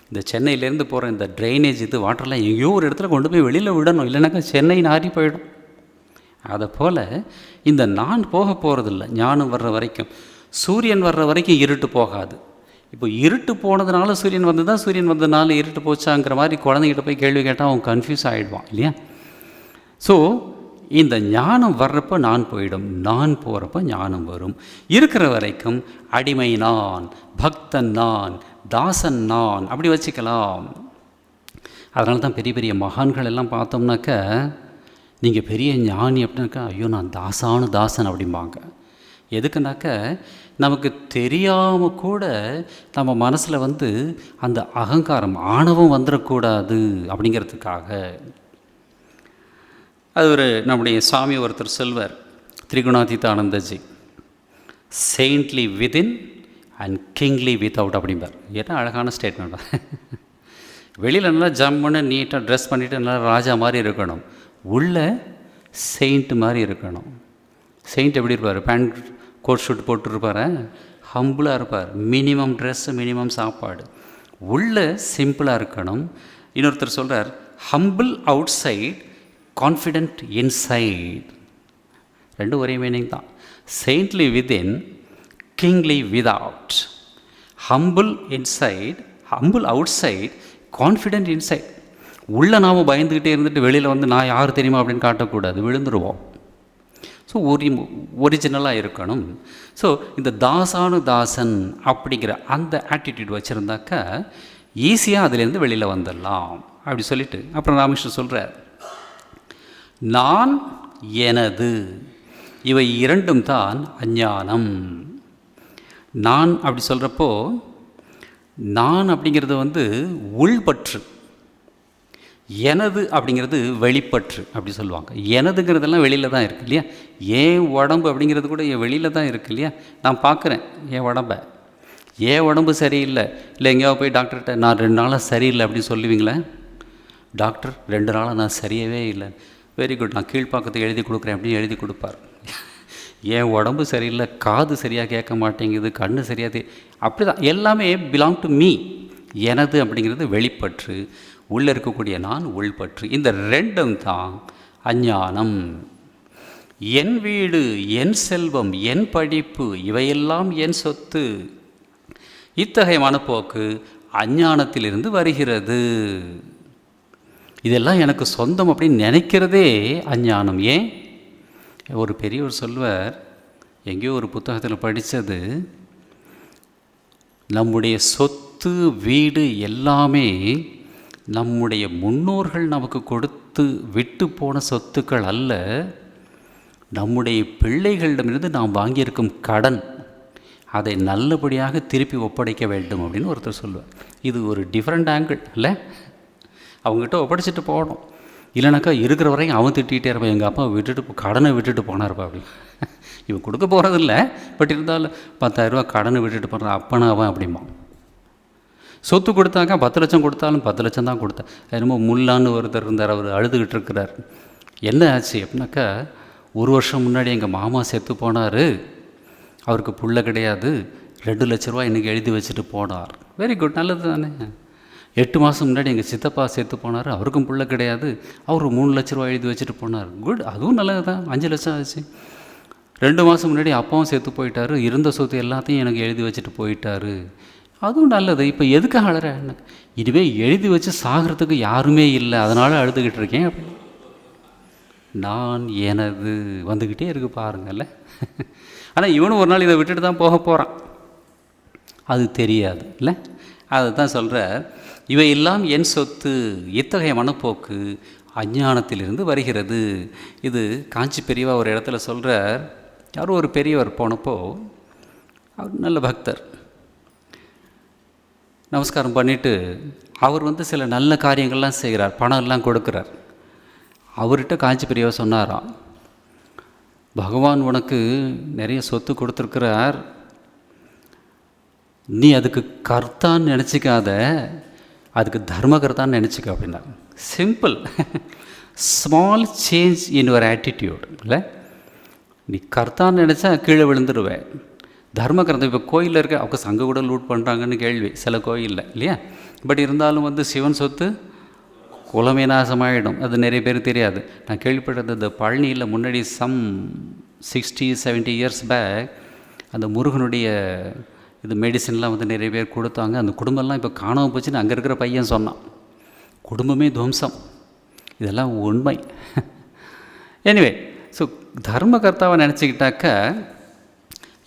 இந்த சென்னையிலேருந்து போகிற இந்த ட்ரைனேஜ் வாட்டர்லாம் எங்கேயோ ஒரு இடத்துல கொண்டு போய் வெளியில் விடணும், இல்லைனாக்கா சென்னை நாரி போயிடும். அதை போல் இந்த நான் போக போகிறதில்ல. ஞானம் வர்ற வரைக்கும், சூரியன் வர்ற வரைக்கும் இருட்டு போகாது. இப்போ இருட்டு போனதுனால சூரியன் வந்து தான், சூரியன் வந்ததுனால இருட்டு போச்சாங்கிற மாதிரி குழந்தைகிட்ட போய் கேள்வி கேட்டால் அவன் கன்ஃபியூஸ் ஆகிடுவான் இல்லையா? ஸோ இந்த ஞானம் வர்றப்போ நான் போயிடும், நான் போகிறப்ப ஞானம் வரும். இருக்கிற வரைக்கும் அடிமை நான், பக்தன் நான், தாசன் நான் அப்படி வச்சுக்கலாம். அதனால தான் பெரிய பெரிய மகான்கள் எல்லாம் பார்த்தோம்னாக்க, நீங்கள் பெரிய ஞானி அப்படின்னாக்கா, ஐயோ நான் தாசன் அப்படிம்பாங்க. எதுக்குனாக்க நமக்கு தெரியாமல் கூட நம்ம மனசில் அந்த அகங்காரம் ஆணவம் வந்துடக்கூடாது அப்படிங்கிறதுக்காக. அது நம்முடைய சாமி ஒருத்தர் சொல்வார், Trigunatitanandaji, saintly within and kingly without அப்படிம்பார். ஏன்னா அழகான ஸ்டேட்மெண்ட். வெளியில் நல்லா ஜம்முன்னு நீட்டாக ட்ரெஸ் பண்ணிவிட்டு நல்லா ராஜா மாதிரி இருக்கணும், உள்ள செயின்ட் மாதிரி இருக்கணும். செயின்ட் எப்படி இருப்பார்? பேண்ட் கோட் ஷூட் போட்டுருப்பார், ஹம்புளாக இருப்பார், மினிமம் ட்ரெஸ்ஸு, மினிமம் சாப்பாடு, உள்ள சிம்பிளாக இருக்கணும். இன்னொருத்தர் சொல்கிறார், humble outside, confident inside. ரெண்டும் ஒரே மீனிங் தான். Saintly within, kingly without. Humble inside, humble outside, confident inside. உள்ளே நாம் பயந்துக்கிட்டே இருந்துட்டு வெளியில் நான் யார் தெரியுமா அப்படின்னு காட்டக்கூடாது, விழுந்துருவோம். ஸோ ஒரிஜினலாக இருக்கணும். ஸோ இந்த தாசன் அப்படிங்கிற அந்த ஆட்டிடியூட் வச்சுருந்தாக்கா ஈஸியாக அதிலேருந்து வெளியில் வந்துடலாம் அப்படி சொல்லிவிட்டு அப்புறம் ராமகிருஷ்ணன் சொல்கிறார், நான் எனது இவை இரண்டும் தான் அஞ்ஞானம். நான் அப்படி சொல்கிறப்போ, நான் அப்படிங்கிறது உள்பற்று, எனது அப்படிங்கிறது வெளிப்பற்று அப்படி சொல்லுவாங்க. எனதுங்கிறதெல்லாம் வெளியில் தான் இருக்குது இல்லையா? ஏன் உடம்பு அப்படிங்கிறது கூட என் வெளியில் தான் இருக்குது இல்லையா? நான் பார்க்குறேன் என் உடம்பை. ஏன் உடம்பு சரியில்லை, இல்லை எங்கேயாவது போய் டாக்டர்கிட்ட நான் 2 நாளாக சரியில்லை அப்படின்னு சொல்லுவீங்களே? டாக்டர் 2 நாளாக நான் சரியாகவே இல்லை. வெரி குட், நான் கீழ்ப்பாக்கத்தை எழுதி கொடுக்குறேன் அப்படின்னு எழுதி கொடுப்பார். என் உடம்பு சரியில்லை, காது சரியாக கேட்க மாட்டேங்குது, கண்ணு சரியாக அப்படி தான். எல்லாமே பிலாங் டு மீ. எனது அப்படிங்கிறது வெளிப்பற்று, உள்ளே இருக்கக்கூடிய நான் உள்பற்று. இந்த ரெண்டும் தான் அஞ்ஞானம். என் வீடு, என் செல்வம், என் படிப்பு, இவையெல்லாம் என் சொத்து. இத்தகைய மனப்போக்கு அஞ்ஞானத்திலிருந்து வருகிறது. இதெல்லாம் எனக்கு சொந்தம் அப்படின்னு நினைக்கிறதே அஞ்ஞானம். ஏன்? ஒரு பெரியவர் சொல்வார், எங்கேயோ ஒரு புத்தகத்தில் படித்தது, நம்முடைய சொத்து வீடு எல்லாமே நம்முடைய முன்னோர்கள் நமக்கு கொடுத்து விட்டு போன சொத்துக்கள் அல்ல, நம்முடைய பிள்ளைகளிடமிருந்து நாம் வாங்கியிருக்கும் கடன். அதை நல்லபடியாக திருப்பி ஒப்படைக்க வேண்டும் அப்படின்னு ஒருத்தர் சொல்லுவார். இது ஒரு டிஃப்ரெண்ட் ஆங்கிள் இல்லை? அவங்ககிட்ட ஒப்படைச்சிட்டு போகணும். இல்லைனாக்கா இருக்கிற வரைக்கும் அவன் திட்டிகிட்டே இருப்பான், எங்கள் அப்பா கடனை விட்டுட்டு போனார்ப்பா அப்படி. இவன் கொடுக்க போகிறதில்ல, பட் இருந்தாலும் 10,000 கடனை விட்டுட்டு போகிறான் அப்பனா அவன் அப்படிமா. சொத்து கொடுத்தாக்கா 10 லட்சம் கொடுத்தாலும் 10 லட்சம் தான் கொடுத்தேன். என்னமோ முல்லான்னு ஒருத்தர் இருந்தார், அவர் அழுதுகிட்டு இருக்கிறார். என்ன ஆச்சு அப்படின்னாக்கா, 1 வருஷம் முன்னாடி எங்கள் மாமா செத்து போனார், அவருக்கு புள்ள கிடையாது, 2 லட்ச ரூபா இன்றைக்கி எழுதி வச்சுட்டு போனார். வெரி குட், நல்லது தானே. 8 மாதம் முன்னாடி எங்கள் சித்தப்பா செத்து போனார், அவருக்கும் புள்ள கிடையாது, அவர் 3 லட்ச ரூபா எழுதி வச்சுட்டு போனார். குட், அதுவும் நல்லது தான், 5 லட்சம் ஆச்சு. 2 மாதம் முன்னாடி அப்பாவும் செத்து போயிட்டார், இருந்த சொத்து எல்லாத்தையும் எனக்கு எழுதி வச்சுட்டு போயிட்டார், அதுவும் நல்லது. இப்போ எதுக்காக அழற? இதுவே எழுதி வச்சு சாகிறதுக்கு யாருமே இல்லை, அதனால் அழுதுகிட்டு இருக்கேன். நான் எனது வந்துக்கிட்டே இருக்கு பாருங்கள்ல. ஆனால் இவனும் ஒரு நாள் இதை விட்டுட்டு தான் போக போகிறான், அது தெரியாது இல்லை? அதை தான் சொல்கிற, இவையெல்லாம் என் சொத்து. இத்தகைய மனப்போக்கு அஞ்ஞானத்திலிருந்து வருகிறது. இது காஞ்சி பெரியவா ஒரு இடத்துல சொல்கிறார். யாரும் ஒரு பெரியவர் போனப்போ, அவர் நல்ல பக்தர், நமஸ்காரம் பண்ணிவிட்டு அவர் சில நல்ல காரியங்கள்லாம் செய்கிறார், பணம் எல்லாம் கொடுக்குறார். அவர்கிட்ட காஞ்சி பெரியவா சொன்னாராம், பகவான் உனக்கு நிறைய சொத்து கொடுத்துருக்கிறார், நீ அதுக்கு கர்த்தான்னு நினச்சிக்காத, அதுக்கு தர்மகர்த்தான்னு நினச்சிக்க அப்படின்னா. Simple, small change in your attitude இல்லை? நீ கர்த்தான்னு நினச்சா கீழே விழுந்துடுவேன். தர்மகர்த்தம் இப்போ கோயிலில் இருக்க அவங்க சங்க கூட லூட் பண்ணுறாங்கன்னு கேள்வி சில கோயிலில் இல்லையா? பட் இருந்தாலும் சிவன் சொத்து குலமே நாசமாகிடும், அது நிறைய பேர் தெரியாது. நான் கேள்விப்பட்டது, இந்த பழனியில் முன்னாடி 60-70 இயர்ஸ் பேக் அந்த முருகனுடைய இது மெடிசன்லாம் நிறைய பேர் கொடுத்தாங்க. அந்த குடும்பம்லாம் இப்போ காணாமல் போச்சுன்னு அங்கே இருக்கிற பையன் சொன்னான். குடும்பமே துவம்சம். இதெல்லாம் உண்மை. எனிவே, ஸோ தர்மகர்த்தாவை நினச்சிக்கிட்டாக்க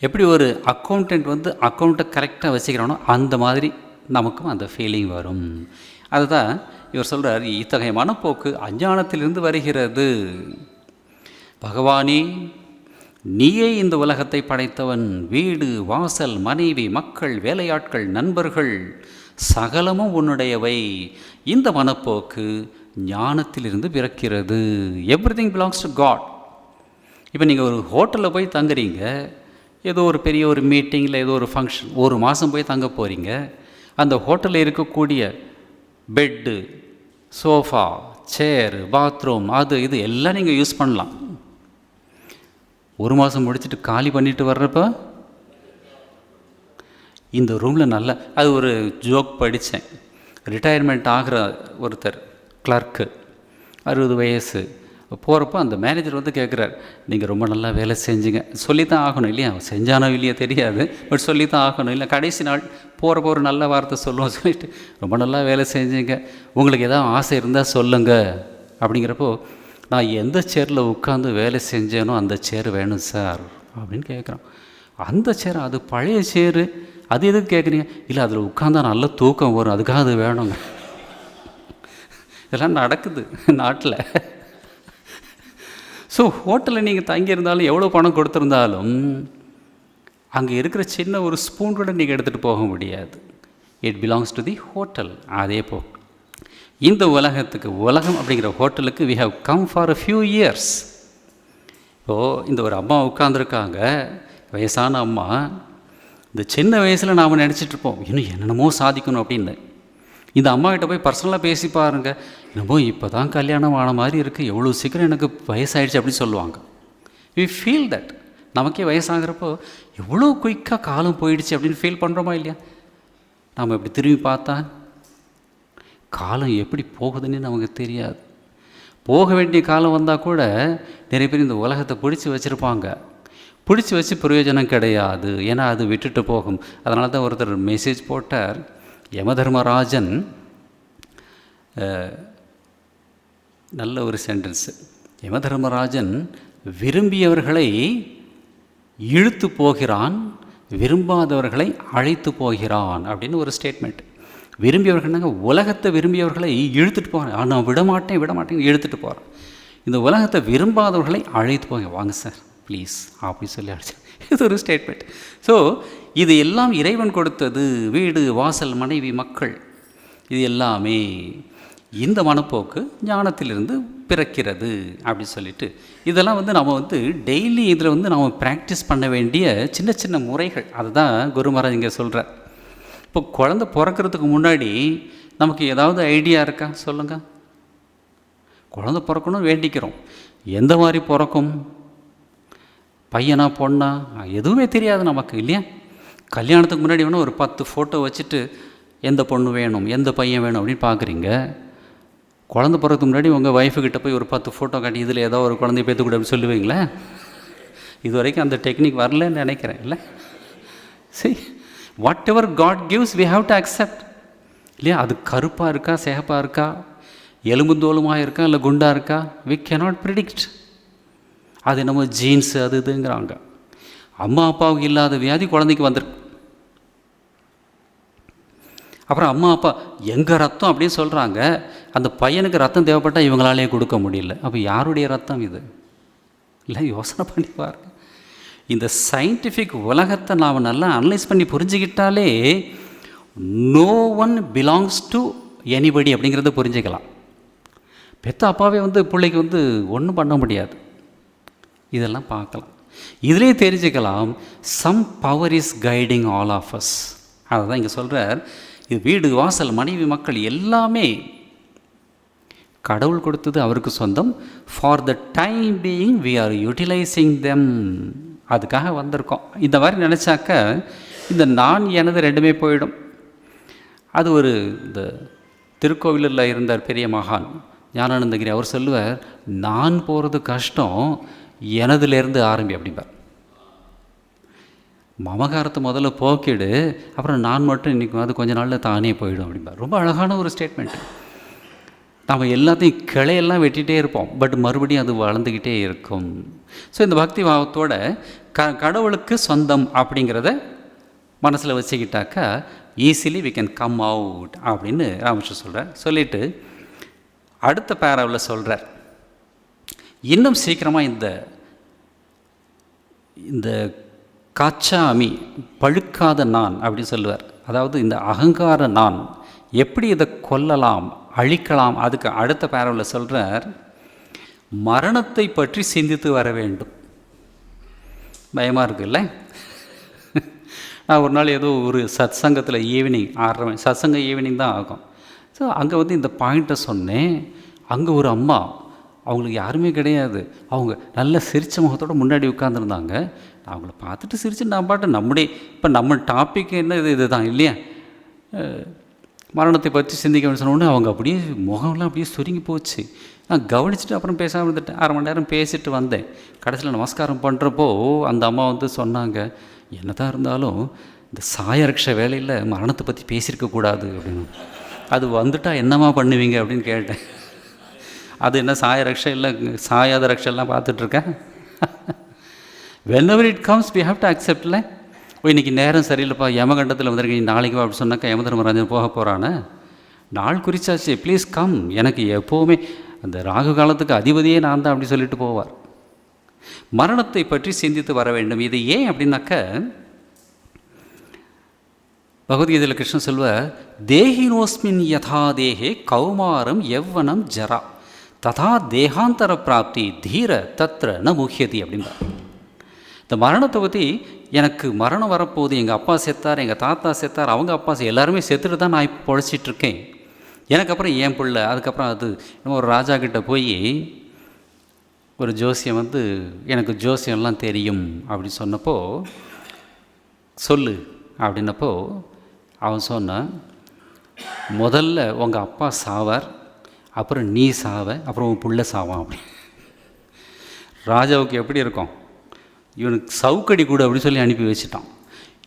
எப்படி ஒரு அக்கௌண்டன்ட் அக்கௌண்ட்டை கரெக்டாக வச்சுக்கிறானோ அந்த மாதிரி நமக்கும் அந்த ஃபீலிங் வரும். அதுதான் இவர் சொல்கிறார், இத்தகைய மனப்போக்கு அஞ்ஞானத்திலிருந்து வருகிறது. பகவானே, நீயே இந்த உலகத்தை படைத்தவன், வீடு வாசல் மனைவி மக்கள் வேலையாட்கள் நண்பர்கள் சகலமும் உன்னுடையவை. இந்த மனப்போக்கு ஞானத்திலிருந்து பிறக்கிறது. Everything belongs to God. இப்போ நீங்கள் ஒரு ஹோட்டலில் போய் தங்குறீங்க, ஏதோ ஒரு பெரிய ஒரு மீட்டிங்கில் ஏதோ ஒரு ஃபங்க்ஷன், 1 மாதம் போய் தங்க போகிறீங்க. அந்த ஹோட்டலில் இருக்கக்கூடிய பெட்டு, சோஃபா, சேர், பாத்ரூம், அது இது எல்லாம் நீங்கள் யூஸ் பண்ணலாம். 1 மாதம் முடிச்சுட்டு காலி பண்ணிட்டு வர்றப்ப இந்த ரூமில் நல்லா, அது ஒரு ஜோக் படித்தேன். ரிட்டையர்மெண்ட் ஆகிற ஒருத்தர் கிளர்க்கு, 60 வயசு போகிறப்போ அந்த மேனேஜர் கேட்குறார், நீங்கள் ரொம்ப நல்லா வேலை செஞ்சீங்க, சொல்லித்தான் ஆகணும் இல்லையா? செஞ்சானோ இல்லையா தெரியாது, பட் சொல்லித்தான் ஆகணும் இல்லை? கடைசி நாள் போகிறப்போ ஒரு நல்ல வார்த்தை சொல்லுவோம், சொல்லிட்டு ரொம்ப நல்லா வேலை செஞ்சீங்க, உங்களுக்கு எதாவது ஆசை இருந்தால் சொல்லுங்கள் அப்படிங்கிறப்போ, நான் எந்த சேரில் உட்காந்து வேலை செஞ்சேனோ அந்த சேர் வேணும் சார் அப்படின்னு கேட்குறான். அந்த சேர், அது பழைய சேரு, அது எதுக்கு கேட்குறீங்க? இல்லை, அதில் உட்காந்தா நல்ல தூக்கம் வரும், அதுக்காக அது வேணுங்க. இதெல்லாம் நடக்குது நாட்டில். ஸோ ஹோட்டலில் நீங்கள் தங்கியிருந்தாலும் எவ்வளோ பணம் கொடுத்துருந்தாலும் அங்கே இருக்கிற சின்ன ஒரு ஸ்பூன் கூட நீங்கள் எடுத்துகிட்டு போக முடியாது. It belongs to the hotel. அதே போ இந்த உலகத்துக்கு, உலகம் அப்படிங்கிற ஹோட்டலுக்கு we have come for a few years. இப்போது இந்த ஒரு அம்மா உட்காந்துருக்காங்க, வயசான அம்மா. இந்த சின்ன வயசில் நாம் நினச்சிட்ருப்போம், இன்னும் என்னென்னமோ சாதிக்கணும் அப்படின்னு. இந்த அம்மா கிட்ட போய் பர்சனலாக பேசி பாருங்கள், என்னமோ இப்போ தான் கல்யாணம் ஆன மாதிரி இருக்குது, எவ்வளோ சீக்கிரம் எனக்கு வயசாகிடுச்சு அப்படின்னு சொல்லுவாங்க. We feel that. நமக்கே வயசாகிறப்போ எவ்வளோ குயிக்காக காலம் போயிடுச்சு அப்படின்னு ஃபீல் பண்ணுறோமா இல்லையா? நாம் இப்படி திரும்பி பார்த்தா காலம் எப்படி போகுதுன்னு நமக்கு தெரியாது. போக வேண்டிய காலம் வந்தால் கூட நிறைய பேர் இந்த உலகத்தை பிடிச்சி வச்சுருப்பாங்க. பிடிச்சி வச்சு பிரயோஜனம் கிடையாது, ஏன்னா அது விட்டுட்டு போகும். அதனால தான் ஒருத்தர் மெசேஜ் போட்டார், யமதர்மராஜன் நல்ல ஒரு சென்டென்ஸு. யமதர்மராஜன் விரும்பியவர்களை இழுத்து போகிறான், விரும்பாதவர்களை அழைத்து போகிறான் அப்படின்னு ஒரு ஸ்டேட்மெண்ட். விரும்பியவர்கள்னாங்க உலகத்தை விரும்பியவர்களை இழுத்துட்டு போகிறான். நான் விடமாட்டேன் இழுத்துட்டு போகிறேன். இந்த உலகத்தை விரும்பாதவர்களை அழைத்து போங்க, வாங்க சார் ப்ளீஸ் அப்படின்னு சொல்லி அழைச்சேன். இது ஒரு ஸ்டேட்மெண்ட். ஸோ இது எல்லாம் இறைவன் கொடுத்தது. வீடு, வாசல், மனைவி, மக்கள், இது எல்லாமே இந்த மனப்போக்கு ஞானத்திலிருந்து பிறக்கிறது அப்படின்னு சொல்லிட்டு, இதெல்லாம் நம்ம டெய்லி இதில் நம்ம ப்ராக்டிஸ் பண்ண வேண்டிய சின்ன சின்ன முறைகள். அதுதான் குரு மகாராஜ் இங்கே சொல்கிறார். இப்போ குழந்தை பிறக்கிறதுக்கு முன்னாடி நமக்கு ஏதாவது ஐடியா இருக்கா சொல்லுங்கள்? குழந்தை பிறக்கணும் வேண்டிக்கிறோம். எந்த மாதிரி பிறக்கும், பையனா பொண்ணா, எதுவுமே தெரியாது நமக்கு இல்லையா? கல்யாணத்துக்கு முன்னாடி வேணும் ஒரு 10 ஃபோட்டோ வச்சுட்டு எந்த பொண்ணு வேணும், எந்த பையன் வேணும் அப்படின்னு பார்க்குறீங்க. குழந்தை பிறக்கிறதுக்கு முன்னாடி உங்கள் ஒய்ஃபுக்கிட்ட போய் ஒரு 10 ஃபோட்டோ காட்டி இதில் ஏதோ ஒரு குழந்தைய பேத்துக்கூட அப்படின்னு சொல்லுவீங்களே? இது வரைக்கும் அந்த டெக்னிக் வரலன்னு நினைக்கிறேன் இல்லை? சரி, whatever God gives we have to accept இல்லையா? அது கருப்பாக இருக்கா, சிகப்பாக இருக்கா, எலும்புந்தோலுமாக இருக்கா, இல்லை குண்டாக இருக்கா, வி கேனாட் ப்ரிடிக்ட். அது நம்ம ஜீன்ஸு அது இதுங்கிறாங்க. அம்மா அப்பாவுக்கு இல்லாத வியாதி குழந்தைக்கு வந்துருக்கு. அப்புறம் அம்மா அப்பா எங்கள் ரத்தம் அப்படின்னு சொல்கிறாங்க. அந்த பையனுக்கு ரத்தம் தேவைப்பட்டால் இவங்களாலே கொடுக்க முடியல. அப்போ யாருடைய ரத்தம் இது இல்லை? யோசனை பண்ணி பாருங்க. இந்த சயின்டிஃபிக் உலகத்தை நாம் நல்லா அனலைஸ் பண்ணி புரிஞ்சுக்கிட்டாலே no one belongs to anybody அப்படிங்கிறத புரிஞ்சுக்கலாம். பெத்த அப்பாவே பிள்ளைக்கு ஒன்றும் பண்ண முடியாது. இதெல்லாம் பார்க்கலாம். இதிலே தெரிஞ்சுக்கலாம் some power is guiding all of us. அதை தான் இங்கே சொல்கிறார். இது வீடு, வாசல், மனைவி, மக்கள் எல்லாமே கடவுள் கொடுத்தது, அவருக்கு சொந்தம். For the time being we are utilising them. அதுக்காக வந்திருக்கோம். இந்த மாதிரி நினச்சாக்க இந்த நான் எனது ரெண்டுமே போயிடும். அது ஒரு இந்த திருக்கோவிலில் இருந்தார் பெரிய மகான் ஞானானந்தகிரி. அவர் சொல்லுவார், நான் போகிறது கஷ்டம், எனதுலேருந்து ஆரம்பி அப்படிம்பார். மமகாரத்தை முதல்ல போக்கிடு, அப்புறம் நான் மட்டும் இன்றைக்கி கொஞ்ச நாளில் தானே போயிடும் அப்படிம்பார். ரொம்ப அழகான ஒரு ஸ்டேட்மெண்ட்டு. நம்ம எல்லாத்தையும் கிளையெல்லாம் வெட்டிகிட்டே இருப்போம், பட் மறுபடியும் அது வளர்ந்துக்கிட்டே இருக்கும். ஸோ இந்த பக்தி பாவத்தோட கடவுளுக்கு சொந்தம் அப்படிங்கிறத மனசில் வச்சுக்கிட்டாக்கா easily we can come out அப்படின்னு ராமகிருஷ்ணன் சொல்கிறார். சொல்லிவிட்டு அடுத்த பேராவில் சொல்கிறார், இன்னும் சீக்கிரமாக இந்த காச்சாமி பழுக்காத நான் அப்படின்னு சொல்லுவார். அதாவது இந்த அகங்கார நான் எப்படி இதை கொல்லலாம், அழிக்கலாம். அதுக்கு அடுத்த பேராவில் சொல்கிறார், மரணத்தை பற்றி சிந்தித்து வர வேண்டும். பயமாக இருக்குல்ல? நான் ஒரு நாள் ஏதோ ஒரு சத்சங்கத்தில் ஈவினிங் 6:30 மணி, சத்சங்கம் ஈவினிங் தான் ஆகும். ஸோ அங்கே இந்த பாயிண்ட்டை சொன்னேன். அங்கே ஒரு அம்மா, அவங்களுக்கு யாருமே கிடையாது, அவங்க நல்ல சிரிச்ச முகத்தோடு முன்னாடி உட்காந்துருந்தாங்க. அவங்கள பார்த்துட்டு சிரித்து நான் பாட்டு இப்போ நம்ம டாபிக் என்ன இது தான் இல்லையா, மரணத்தை பற்றி சிந்திக்க சொன்னோடனே அவங்க அப்படியே முகம்லாம் அப்படியே சுருங்கி போச்சு. நான் கவனிச்சுட்டு அப்புறம் பேசாமல் இருந்துட்டேன். 1/2 மணி நேரம் பேசிட்டு வந்தேன். கடைசியில் நமஸ்காரம் பண்ணுறப்போ அந்த அம்மா சொன்னாங்க, என்னதான் இருந்தாலும் இந்த சாயரக்ஷ வேலையில் மரணத்தை பற்றி பேசியிருக்கக்கூடாது அப்படின்னு. அது வந்துட்டால் என்னம்மா பண்ணுவீங்க அப்படின்னு கேட்டேன். அது என்ன சாயரக்ஷ இல்லை சாயாத ரக்ஷெல்லாம் பார்த்துட்ருக்கேன். whenever it comes we have to accept. இல்லை இன்றைக்கி நேரம் சரியில்லைப்பா, யமகண்டத்தில் வந்திருக்கீங்க, நாளைக்கு அப்படி சொன்னாக்கா யமதர்மராஜன் போக போகிறானே, நாள் குறிச்சாச்சு, ப்ளீஸ் கம். எனக்கு எப்போவுமே அந்த ராகு காலத்துக்கு அதிபதியே நான் தான் அப்படி சொல்லிட்டு போவார். மரணத்தை பற்றி சிந்தித்து வர வேண்டும். இது ஏன் அப்படின்னாக்க, பகவத்கீதையில் கிருஷ்ணன் சொல்வார், தேஹினோஸ்மின் யதா தேஹே கௌமாரம் யவ்வனம் ஜரா ததா தேகாந்தர பிராப்தி தீர தத்ர ந முக்கியதி அப்படின்பார். இந்த மரணத்தை பற்றி, எனக்கு மரணம் வரப்போகுது, எங்கள் அப்பா செத்தார், எங்கள் தாத்தா செத்தார், அவங்க அப்பா எல்லாருமே செத்துட்டு தான் நான் இப்போ பொழைச்சிட்ருக்கேன். எனக்கு அப்புறம் என் பிள்ளை. அதுக்கப்புறம் அது நம்ம ஒரு ராஜா கிட்டே போய் ஒரு ஜோசியம் வந்து எனக்கு ஜோசியம்லாம் தெரியும் அப்படின்னு சொன்னப்போ, சொல்லு அப்படின்னப்போ அவன் சொன்னான், முதல்ல உங்கள் அப்பா சாவார், அப்புறம் நீ சாவ, அப்புறம் உன் புள்ள சாவான் அப்படி. ராஜாவுக்கு எப்படி இருக்கும், இவனுக்கு சவுக்கடி கூட அப்படின்னு சொல்லி அனுப்பி வச்சுட்டான்.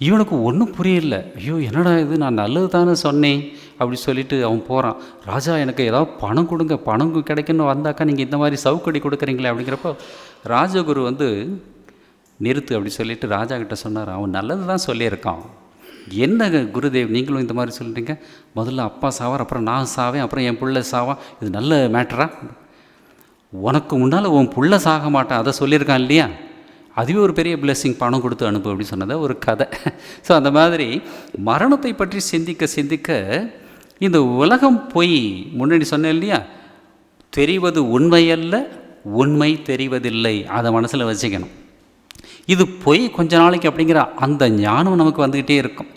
இவனுக்கு ஒன்றும் புரியல. ஐயோ என்னடா இது, நான் நல்லது தானே சொன்னேன் அப்படி சொல்லிட்டு அவன் போகிறான். ராஜா எனக்கு ஏதாவது பணம் கொடுங்க, பணம் கிடைக்குன்னு வந்தாக்கா நீங்கள் இந்த மாதிரி சவுக்கடி கொடுக்குறீங்களே அப்படிங்கிறப்போ ராஜகுரு வந்து நிறுத்து அப்படி சொல்லிட்டு ராஜா கிட்ட சொன்னார். அவன் நல்லது தான் சொல்லியிருக்கான். என்ன குருதேவ் நீங்களும் இந்த மாதிரி சொல்கிறீங்க, முதல்ல அப்பா சாவார், அப்புறம் நான் சாவேன், அப்புறம் என் பிள்ளை சாவான், இது நல்ல மேட்டரா? உனக்கு முன்னால் உன் பிள்ளை சாக மாட்டான் அதை சொல்லியிருக்கான் இல்லையா, அதுவே ஒரு பெரிய பிளெஸ்ஸிங், பணம் கொடுத்து அனுப்பு அப்படி சொன்னதை ஒரு கதை. ஸோ அந்த மாதிரி மரணத்தை பற்றி சிந்திக்க சிந்திக்க இந்த உலகம் பொய். முன்னாடி சொன்னேன் இல்லையா, தெரிவது உண்மையல்ல, உண்மை தெரிவதில்லை. அதை மனசில் வச்சுக்கணும். இது பொய் கொஞ்ச நாளைக்கு அப்படிங்கிற அந்த ஞானம் நமக்கு வந்துக்கிட்டே இருக்கும்.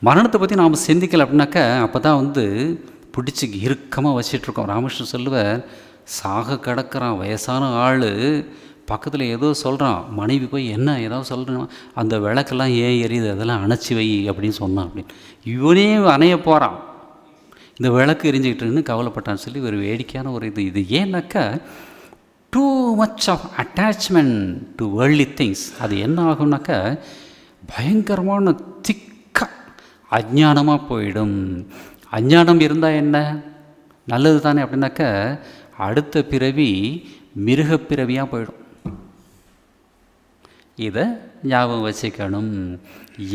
மரணத்தை பற்றி நாம் சிந்திக்கலை அப்படின்னாக்கா அப்போ தான் வந்து பிடிச்சி இறுக்கமாக வச்சிட்ருக்கோம். ராமகிருஷ்ணன் சொல்லுவார், சாக கிடக்கிறான் வயசான ஆள், பக்கத்தில் ஏதோ சொல்கிறான், மனைவி போய் என்ன ஏதாவது சொல்கிறான், அந்த விளக்கெல்லாம் ஏன் எரியுது, அதெல்லாம் அணைச்சி வை அப்படின்னு சொன்னான். அப்படின்னு இவனே அணைய போகிறான், இந்த விளக்கு எரிஞ்சிக்கிட்டுன்னு கவலைப்பட்டான்னு சொல்லி ஒரு வேடிக்கையான ஒரு இது ஏன்னாக்கா too much of attachment to worldly things. அது என்ன ஆகும்னாக்கா பயங்கரமான திக்கா அஞ்ஞானமாக போயிடும். அஞ்ஞானம் இருந்தால் என்ன நல்லது தானே அப்படின்னாக்கா அடுத்த பிறவி மிருகப்பிறவியாக போயிடும். இதை ஞாபகம் வச்சுக்கணும்.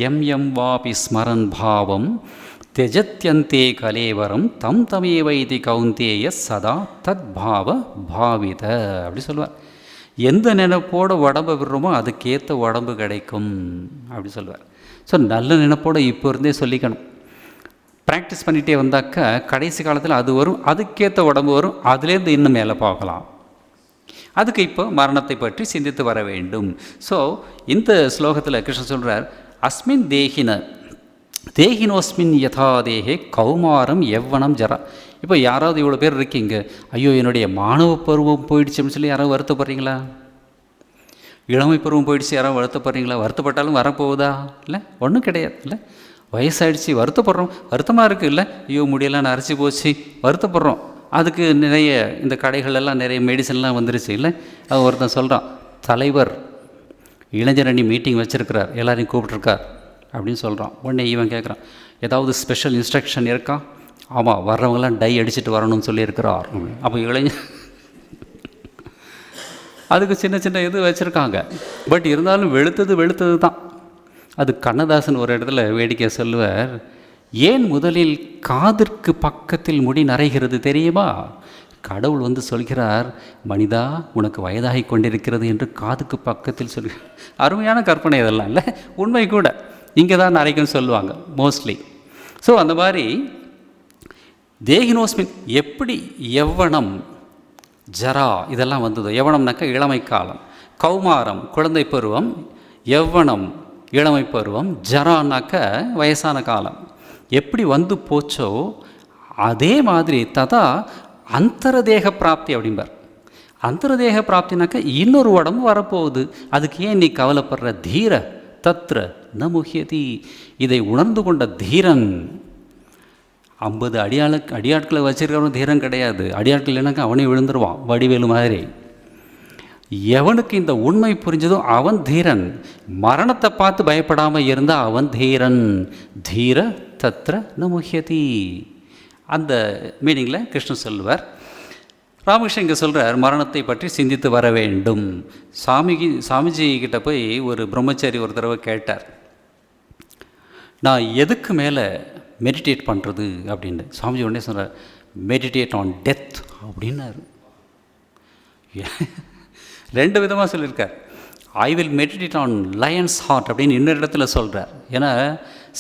எம் வாபி ஸ்மரன் பாவம் தெஜத்யந்தே கலேவரம் தம் தமேவைதி கௌந்தேய சதா தத் பாவ பாவித அப்படி சொல்லுவார். எந்த நினைப்போட உடம்பை விடுறோமோ அதுக்கேற்ற உடம்பு கிடைக்கும் அப்படி சொல்லுவார். ஸோ நல்ல நினைப்போடு இப்போ இருந்தே சொல்லிக்கணும். ப்ராக்டிஸ் பண்ணிகிட்டே வந்தாக்கா கடைசி காலத்தில் அது வரும், அதுக்கேற்ற உடம்பு வரும், அதுலேருந்து இன்னும் மேலே பார்க்கலாம். அதுக்கு இப்போ மரணத்தை பற்றி சிந்தித்து வர வேண்டும். ஸோ இந்த ஸ்லோகத்தில் கிருஷ்ணன் சொல்கிறார், அஸ்மின் தேகினோஸ்மின் யதா தேகே கௌமாரம் யவ்வனம் ஜரா. இப்போ யாராவது இவ்வளோ பேர் இருக்கீங்க, ஐயோ என்னுடைய மாணவ பருவம் போயிடுச்சுன்னு சொல்லி யாராவது வருத்தப்படுறீங்களா? இளமை பருவம் போயிடுச்சு யாராவது வருத்தப்படுறீங்களா? வருத்தப்பட்டாலும் வரப்போகுதா? இல்லை, ஒன்றும் கிடையாது. இல்லை, வயசாகிடுச்சு வருத்தப்படுறோம், வருத்தமாக இருக்குது. இல்லை, ஐயோ முடியெல்லாம் நரைச்சி போச்சு வருத்தப்படுறோம். அதுக்கு நிறைய இந்த கடைகளெல்லாம் நிறைய மெடிசன்லாம் வந்துருச்சு. இல்லை, அது ஒருத்தன் சொல்கிறான், தலைவர் இளைஞரணி மீட்டிங் வச்சுருக்கிறார், எல்லாரையும் கூப்பிட்ருக்கார் அப்படின்னு சொல்கிறான். உடனே இவன் கேட்குறான், ஏதாவது ஸ்பெஷல் இன்ஸ்ட்ரக்ஷன் இருக்கா? ஆமாம், வர்றவங்களாம் டை அடிச்சுட்டு வரணும்னு சொல்லியிருக்கிறார். அப்போ இளைஞர் அதுக்கு சின்ன சின்ன இது வச்சுருக்காங்க. பட் இருந்தாலும் வெளுத்தது தான். அது கண்ணதாசன் ஒரு இடத்துல வேடிக்கை சொல்லுவார், ஏன் முதலில் காதிற்கு பக்கத்தில் முடி நரைகிறது தெரியுமா? கடவுள் வந்து சொல்கிறார், மனிதா உனக்கு வயதாகி கொண்டிருக்கிறது என்று காதுக்கு பக்கத்தில் சொல்கிறார். அருமையான கற்பனை இதெல்லாம். இல்லை, உண்மை கூட. இங்கே தான் நரைக்குன்னு சொல்லுவாங்க மோஸ்ட்லி. ஸோ அந்த மாதிரி தேகினோஸ்மின் எப்படி யவ்வனம் ஜரா இதெல்லாம் வந்தது. யவனம்னாக்கா இளமை காலம், கௌமாரம் குழந்தை பருவம், யவ்வனம் இளமை பருவம், ஜரானாக்க வயசான காலம் எப்படி வந்து போச்சோ அதே மாதிரி ததா அந்தரதேக பிராப்தி அப்படிம்பார். அந்தரதேக பிராப்தினாக்கா இன்னொரு உடம்பு வரப்போகுது, அதுக்கு ஏன் நீ கவலைப்படுற? தீர தத்ர ந முஹ்யதி. இதை உணர்ந்து கொண்ட தீரன் 50 அடியாட்களை வச்சிருக்கிறவன் தீரன் கிடையாது. அடியாட்கள் இல்லைனாக்கா அவனே விழுந்துருவான் வடிவேலு மாதிரி. எவனுக்கு இந்த உண்மை புரிஞ்சதோ அவன் தீரன். மரணத்தை பார்த்து பயப்படாமல் இருந்தால் அவன் தீரன். தீர தத்ர ந முஹ்யதி. அந்த மீனிங்கில் கிருஷ்ணன் சொல்லுவார். ராமகிருஷ்ணன் இங்கே சொல்கிறார், மரணத்தை பற்றி சிந்தித்து வர வேண்டும். சாமிஜி கிட்ட போய் ஒரு பிரம்மச்சாரி ஒரு தடவை கேட்டார், நான் எதுக்கு மேலே மெடிடேட் பண்ணுறது அப்படின்னு. சாமிஜி உடனே சொல்கிறார், மெடிடேட் ஆன் டெத் அப்படின்னாரு. 2 விதமாக சொல்லியிருக்கார். I will meditate on lion's heart அப்படின்னு இன்னொரு இடத்துல சொல்கிறார். ஏன்னா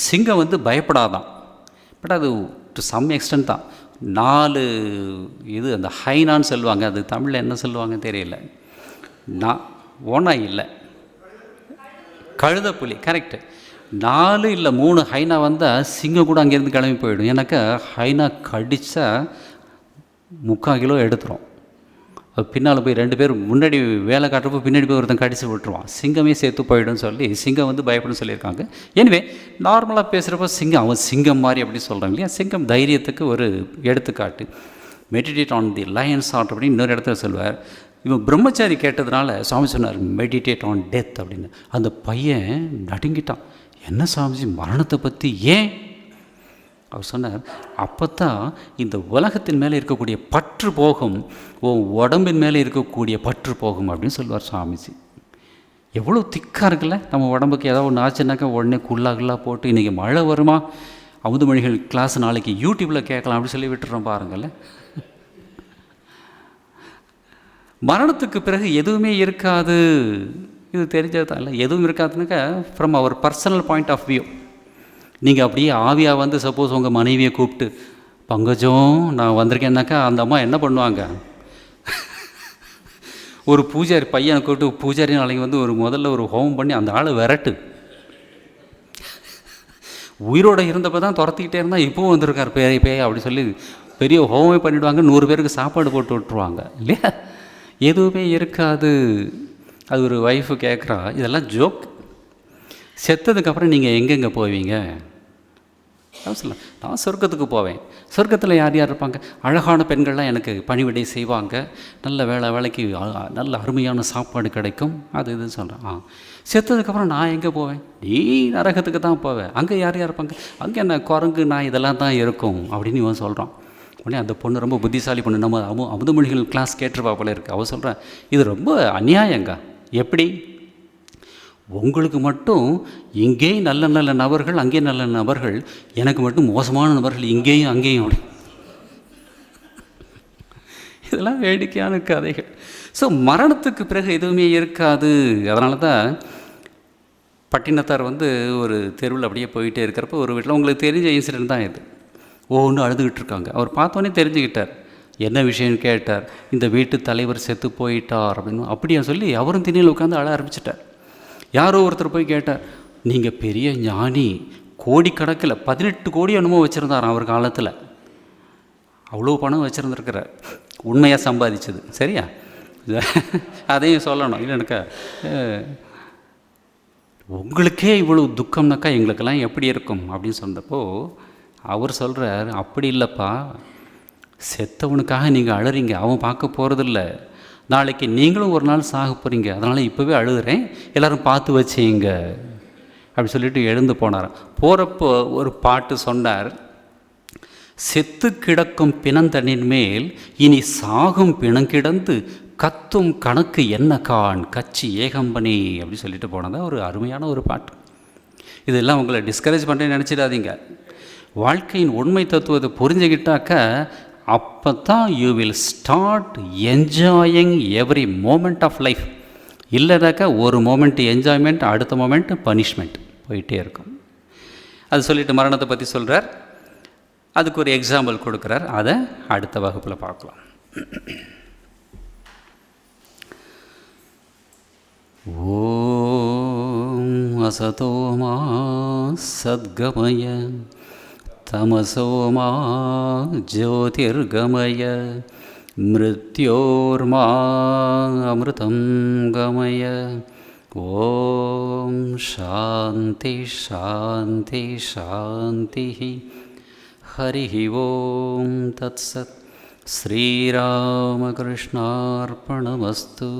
சிங்கம் வந்து பயப்படாதான். பட் அது டு சம் எக்ஸ்டென்ட் தான். 4 இது அந்த ஹைனான்னு சொல்லுவாங்க, அது தமிழில் என்ன சொல்லுவாங்க தெரியல. ஓனாய் இல்லை, கழுத புலி, கரெக்டு. 4 இல்லை 3 ஹைனா வந்தால் சிங்கம் கூட அங்கேருந்து கிளம்பி போயிடும். ஏன்னாக்கா ஹைனா கடித்தா 3/4 கிலோ எடுத்துரும். பின்னால் போய் 2 பேர் முன்னாடி வேலை காட்டுறப்போ பின்னாடி போய் ஒருத்தன் கடிச்சு விட்டுருவான். சிங்கமே சேர்த்து போயிடும்னு சொல்லி சிங்கம் வந்து பயப்படும் சொல்லியிருக்காங்க. எனவே நார்மலாக பேசுகிறப்போ சிங்கம் அவன் சிங்கம் மாதிரி அப்படி சொல்கிறாங்க இல்லையா. சிங்கம் தைரியத்துக்கு ஒரு எடுத்துக்காட்டு. Meditate on the lion's heart அப்படின்னு இன்னொரு இடத்துல சொல்வார். இவன் பிரம்மச்சாரி கேட்டதுனால சுவாமி சொன்னார் மெடிடேட் ஆன் டெத் அப்படின்னு. அந்த பையன் நடுங்கிட்டான். என்ன சுவாமிஜி மரணத்தை பற்றி ஏன்? அவர் சொன்னார், அப்போ தான் இந்த உலகத்தின் மேலே இருக்கக்கூடிய பற்று போகும், உடம்பின் மேலே இருக்கக்கூடிய பற்று போகும் அப்படின்னு சொல்லுவார் சுவாமிஜி. எவ்வளோ திக்காக இருக்குல்ல. நம்ம உடம்புக்கு ஏதாவது ஒன்று ஆச்சுன்னாக்கா உடனே குள்ளா போட்டு இன்றைக்கி மழை வருமா, அமுதுமொழிகள் கிளாஸ் நாளைக்கு யூடியூப்பில் கேட்கலாம் அப்படின்னு சொல்லி விட்டுறோம் பாருங்கள்ல. மரணத்துக்கு பிறகு எதுவுமே இருக்காது, இது தெரிஞ்சது தான் இல்லை. எதுவும் இருக்காதுனாக்கா ஃப்ரம் அவர் பர்சனல் பாயிண்ட் ஆஃப் வியூ. நீங்கள் அப்படியே ஆவியாக வந்து சப்போஸ் உங்கள் மனைவியை கூப்பிட்டு பங்கஜம் நான் வந்திருக்கேன்னாக்கா அந்த அம்மா என்ன பண்ணுவாங்க? ஒரு பூஜாரி பையனை கூப்பிட்டு பூஜாரி நாளைக்கு வந்து முதல்ல ஒரு ஹோமம் பண்ணி அந்த ஆளை விரட்டு. உயிரோடு இருந்தப்போ தான் துரத்திக்கிட்டே இருந்தால் இப்போவும் வந்திருக்கார் பேய் அப்படி சொல்லி பெரிய ஹோமமே பண்ணிவிடுவாங்க. 100 பேருக்கு சாப்பாடு போட்டு விட்டுருவாங்க இல்லையா. எதுவுமே இருக்காது. அது ஒரு ஒய்ஃபு கேட்குறா, இதெல்லாம் ஜோக். செத்ததுக்கப்புறம் நீங்கள் எங்கெங்கே போவீங்க? சொல்லலாம், நான் சொர்க்கத்துக்கு போவேன். சொர்க்கத்தில் யார் யார் இருப்பாங்க? அழகான பெண்கள்லாம் எனக்கு பணிவிடை செய்வாங்க, நல்ல வேலைக்கு நல்ல அருமையான சாப்பாடு கிடைக்கும், அது இதுன்னு சொல்கிறேன். செத்ததுக்கப்புறம் நான் எங்கே போவேன்? நீ நரகத்துக்கு தான் போவேன். அங்கே யார் யார் இருப்பாங்க? அங்கே என்ன குரங்கு நான் இதெல்லாம் தான் இருக்கும் அப்படின்னு இவன் சொல்கிறான். உடனே அந்த பொண்ணு ரொம்ப புத்திசாலி பொண்ணு, நம்ம அமுதமொழிகள் கிளாஸ் கேட்டுருப்பா போல இருக்குது. அவள் சொல்கிறேன், இது ரொம்ப அநியாயங்க. எப்படி? உங்களுக்கு மட்டும் இங்கேயும் நல்ல நல்ல நபர்கள், அங்கேயும் நல்ல நபர்கள், எனக்கு மட்டும் மோசமான நபர்கள் இங்கேயும் அங்கேயும் அப்படி. இதெல்லாம் வேடிக்கையான கதைகள். ஸோ மரணத்துக்கு பிறகு எதுவுமே இருக்காது. அதனால தான் பட்டினத்தார் வந்து ஒரு தெருவில் அப்படியே போயிட்டே இருக்கிறப்ப ஒரு வீட்டில், உங்களுக்கு தெரிஞ்ச இன்சிடென்ட் தான் இது, ஒன்று அழுதுகிட்டு இருக்காங்க. அவர் பார்த்தோன்னே தெரிஞ்சுக்கிட்டார். என்ன விஷயம்னு கேட்டார். இந்த வீட்டு தலைவர் செத்து போயிட்டார் அப்படின்னு. அப்படியா சொல்லி அவரும் திண்ணையில் உட்காந்து அழ ஆரம்பிச்சிட்டார். யாரோ ஒருத்தர் போய் கேட்டார், நீங்கள் பெரிய ஞானி, கோடிக்கணக்கில் 18 கோடி என்னமோ வச்சுருந்தார் அவர் காலத்தில், அவ்வளோ பணம் வச்சுருந்துருக்கிறார், உண்மையாக சம்பாதிச்சது சரியா, அதையும் சொல்லணும் இல்லைனாக்கா. உங்களுக்கே இவ்வளோ துக்கம்னாக்கா எங்களுக்கெல்லாம் எப்படி இருக்கும் அப்படின்னு சொன்னப்போ அவர் சொல்கிறார், அப்படி இல்லைப்பா, செத்தவனுக்காக நீங்கள் அழுறீங்க, அவன் பார்க்க போகிறதில்ல, நாளைக்கு நீங்களும் ஒரு நாள் சாக போகிறீங்க, அதனால் இப்போவே அழுகிறேன், எல்லோரும் பார்த்து வச்சீங்க அப்படி சொல்லிட்டு எழுந்து போனார். போகிறப்போ ஒரு பாட்டு சொன்னார், செத்து கிடக்கும் பிணந்தனின் மேல் இனி சாகும் பிணங்கிடந்து கத்தும் கணக்கு என்ன கான் கச்சி ஏகம்பனே அப்படி சொல்லிட்டு போனதா ஒரு அருமையான ஒரு பாட்டு. இதெல்லாம் உங்களை டிஸ்கரேஜ் பண்ணுறேன்னு நினச்சிடாதீங்க. வாழ்க்கையின் உண்மை தத்துவத்தை புரிஞ்சுக்கிட்டாக்க அப்போ தான் you will start enjoying every moment of life. இல்லைனாக்கா ஒரு மோமெண்ட் என்ஜாய்மெண்ட், அடுத்த மோமெண்ட் பனிஷ்மெண்ட் போயிட்டே இருக்கும். அது சொல்லிட்டு மரணத்தை பற்றி சொல்கிறார். அதுக்கு ஒரு எக்ஸாம்பிள் கொடுக்குறார். அதை அடுத்த வகுப்பில் பார்க்கலாம். ஓம் அசதோ மா சத்கமய தமசோ மா ஜோதிர்கமய மிருத்யோர்மா அமிர்தம் கமய. ஓம் சாந்தி சாந்தி சாந்தி. ஹரி ஓம் தத்சத். ஸ்ரீராமகிருஷ்ணார்ப்பணமஸ்து.